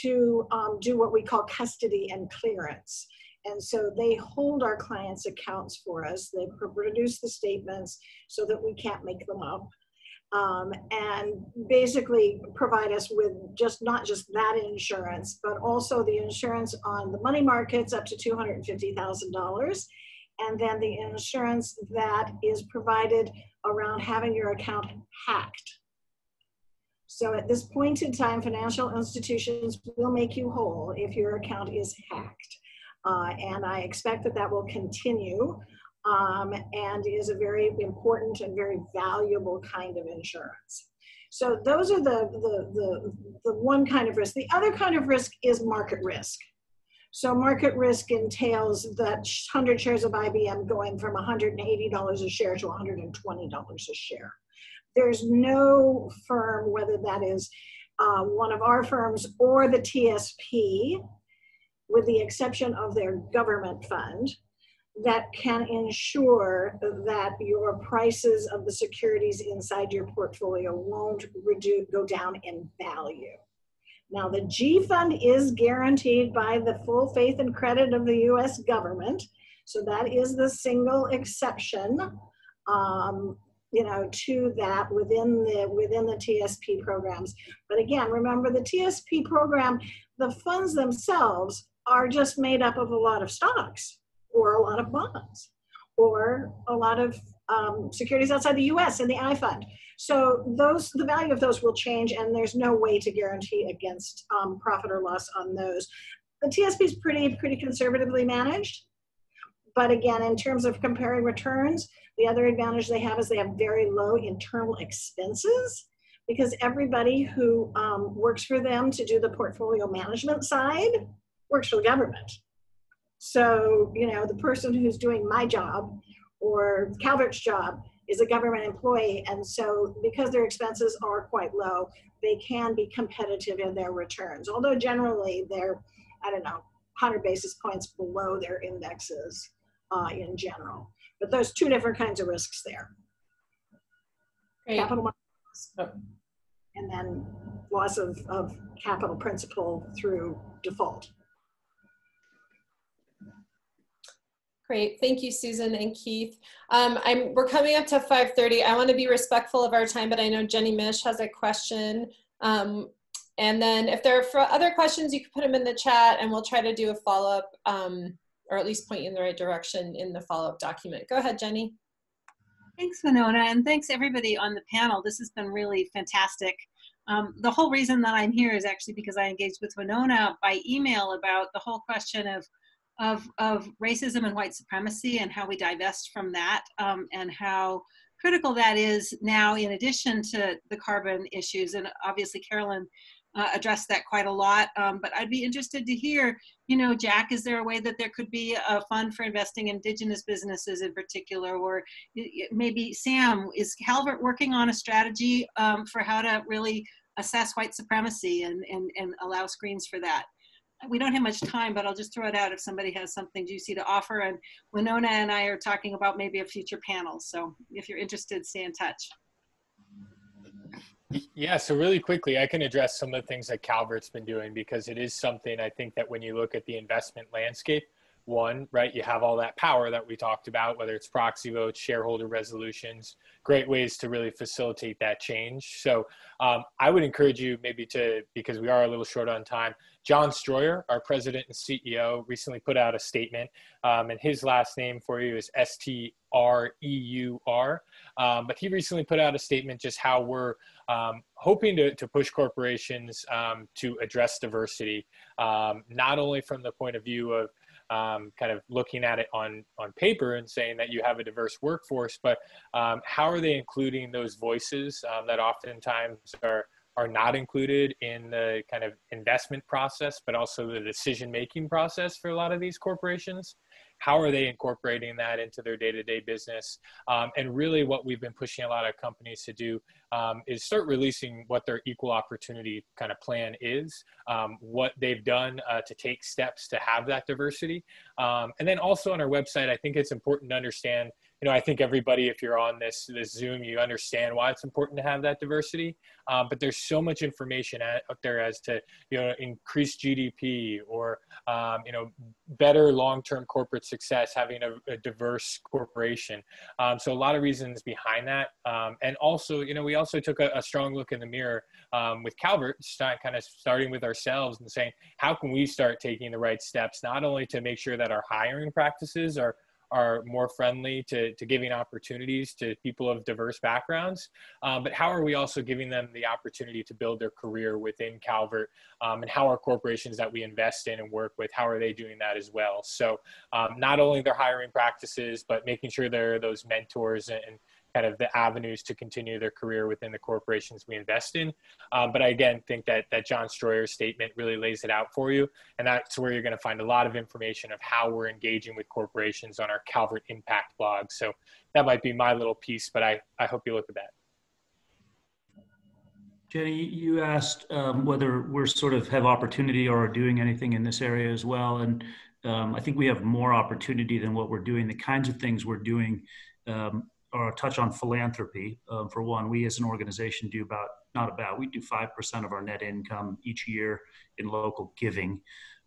to do what we call custody and clearance. And so they hold our clients' accounts for us. They produce the statements so that we can't make them up. And basically provide us with not just that insurance, but also the insurance on the money markets up to $250,000. And then the insurance that is provided around having your account hacked. So at this point in time, financial institutions will make you whole if your account is hacked. And I expect that will continue and is a very important and very valuable kind of insurance. So those are the one kind of risk. The other kind of risk is market risk. So market risk entails that 100 shares of IBM going from $180 a share to $120 a share. There's no firm, whether that is one of our firms or the TSP, with the exception of their government fund, that can ensure that your prices of the securities inside your portfolio won't go down in value. Now, the G fund is guaranteed by the full faith and credit of the US government. So that is the single exception, you know, to that within the TSP programs. But again, remember the TSP program, the funds themselves are just made up of a lot of stocks or a lot of bonds or a lot of securities outside the US in the I fund. So the value of those will change, and there's no way to guarantee against profit or loss on those. The TSP is pretty conservatively managed. But again, in terms of comparing returns, the other advantage they have is they have very low internal expenses, because everybody who works for them to do the portfolio management side works for the government. So, you know, the person who's doing my job or Calvert's job is a government employee. And so because their expenses are quite low, they can be competitive in their returns. Although generally they're, I don't know, 100 basis points below their indexes in general. But there's 2 different kinds of risks there. Great. Capital markets, and then loss of capital principal through default. Great, thank you, Susan and Keith. We're coming up to 5:30. I want to be respectful of our time, but I know Jenny Mish has a question. And then if there are other questions, you can put them in the chat and we'll try to do a follow-up, or at least point you in the right direction in the follow-up document. Go ahead, Jenny. Thanks, Winona, and thanks everybody on the panel. This has been really fantastic. The whole reason that I'm here is actually because I engaged with Winona by email about the whole question of racism and white supremacy and how we divest from that, and how critical that is now, in addition to the carbon issues. And obviously Carolyn addressed that quite a lot, but I'd be interested to hear, Jack, is there a way that there could be a fund for investing in Indigenous businesses in particular? Or maybe Sam, is Calvert working on a strategy for how to really assess white supremacy and allow screens for that? We don't have much time, but I'll just throw it out if somebody has something juicy to offer. And Winona and I are talking about maybe a future panel. So if you're interested, stay in touch. Yeah, so really quickly, I can address some of the things that Calvert's been doing, because it is something I think that when you look at the investment landscape, one, right, you have all that power that we talked about, whether it's proxy votes, shareholder resolutions, great ways to really facilitate that change. So I would encourage you maybe to, because we are a little short on time, John Stroyer, our president and CEO, recently put out a statement, and his last name for you is S-T-R-E-U-R. But he recently put out a statement just how we're hoping to push corporations to address diversity, not only from the point of view of kind of looking at it on paper and saying that you have a diverse workforce, but how are they including those voices that oftentimes are not included in the kind of investment process, but also the decision-making process for a lot of these corporations? How are they incorporating that into their day-to-day business? And really what we've been pushing a lot of companies to do is start releasing what their equal opportunity kind of plan is, what they've done to take steps to have that diversity. And then also on our website, I think it's important to understand, I think everybody, if you're on this Zoom, you understand why it's important to have that diversity. But there's so much information out there as to, increased GDP or, better long-term corporate success, having a diverse corporation. So a lot of reasons behind that. And also, we also took a strong look in the mirror with Calvert, kind of starting with ourselves and saying, how can we start taking the right steps, not only to make sure that our hiring practices are more friendly to giving opportunities to people of diverse backgrounds, but how are we also giving them the opportunity to build their career within Calvert, and how are corporations that we invest in and work with, how are they doing that as well? So not only their hiring practices, but making sure there are those mentors and kind of the avenues to continue their career within the corporations we invest in. But I, again, think that John Stroyer's statement really lays it out for you. And that's where you're going to find a lot of information of how we're engaging with corporations on our Calvert Impact blog. So that might be my little piece, but I hope you look at that. Jenny, you asked whether we're sort of have opportunity or are doing anything in this area as well. And I think we have more opportunity than what we're doing. The kinds of things we're doing or a touch on philanthropy. For one, we as an organization do we do 5% of our net income each year in local giving.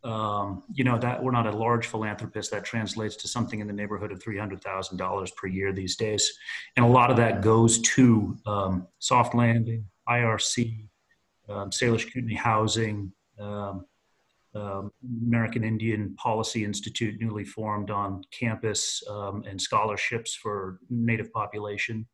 That we're not a large philanthropist. That translates to something in the neighborhood of $300,000 per year these days. And a lot of that goes to Soft Landing, IRC, Salish Kootenai Housing, American Indian Policy Institute, newly formed on campus, and scholarships for Native population.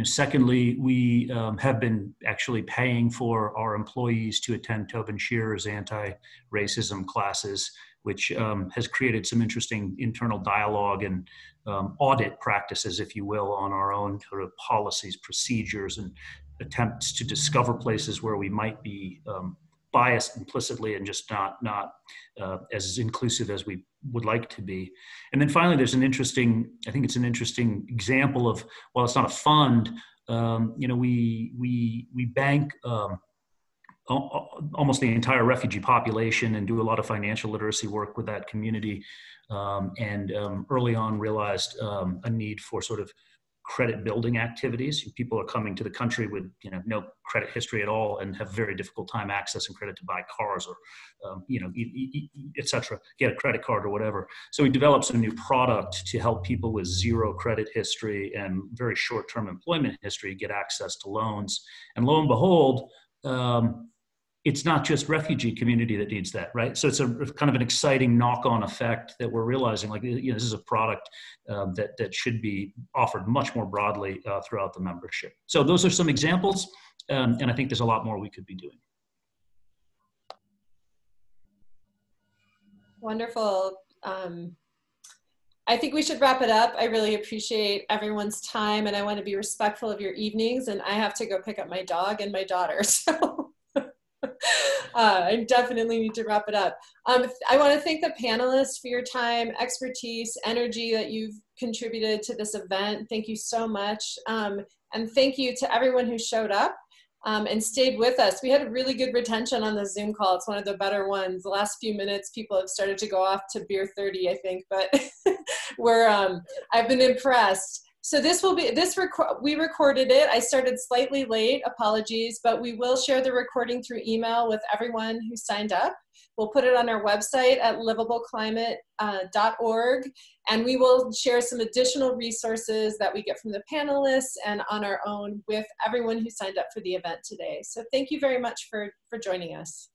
Secondly, we have been actually paying for our employees to attend Tobin Shearer's anti-racism classes, which has created some interesting internal dialogue and audit practices, if you will, on our own sort of policies, procedures, and attempts to discover places where we might be biased implicitly and just not as inclusive as we would like to be. And then finally, there's I think it's an interesting example of, while it's not a fund, we bank almost the entire refugee population and do a lot of financial literacy work with that community. And early on realized a need for sort of credit building activities. People are coming to the country with no credit history at all and have a very difficult time accessing credit to buy cars or et cetera, get a credit card or whatever. So we developed some new product to help people with zero credit history and very short-term employment history get access to loans. And lo and behold, it's not just refugee community that needs that, right? So it's a kind of an exciting knock-on effect that we're realizing, like, you know, this is a product that should be offered much more broadly throughout the membership. So those are some examples, and I think there's a lot more we could be doing. Wonderful. I think we should wrap it up. I really appreciate everyone's time, and I want to be respectful of your evenings, and I have to go pick up my dog and my daughter, so I definitely need to wrap it up. I want to thank the panelists for your time, expertise, energy that you've contributed to this event. Thank you so much. And thank you to everyone who showed up and stayed with us. We had a really good retention on the Zoom call. It's one of the better ones. The last few minutes, people have started to go off to beer 30, I think, but I've been impressed. So this will be, we recorded it. I started slightly late, apologies, but we will share the recording through email with everyone who signed up. We'll put it on our website at livableclimate.org, and we will share some additional resources that we get from the panelists and on our own with everyone who signed up for the event today. So thank you very much for joining us.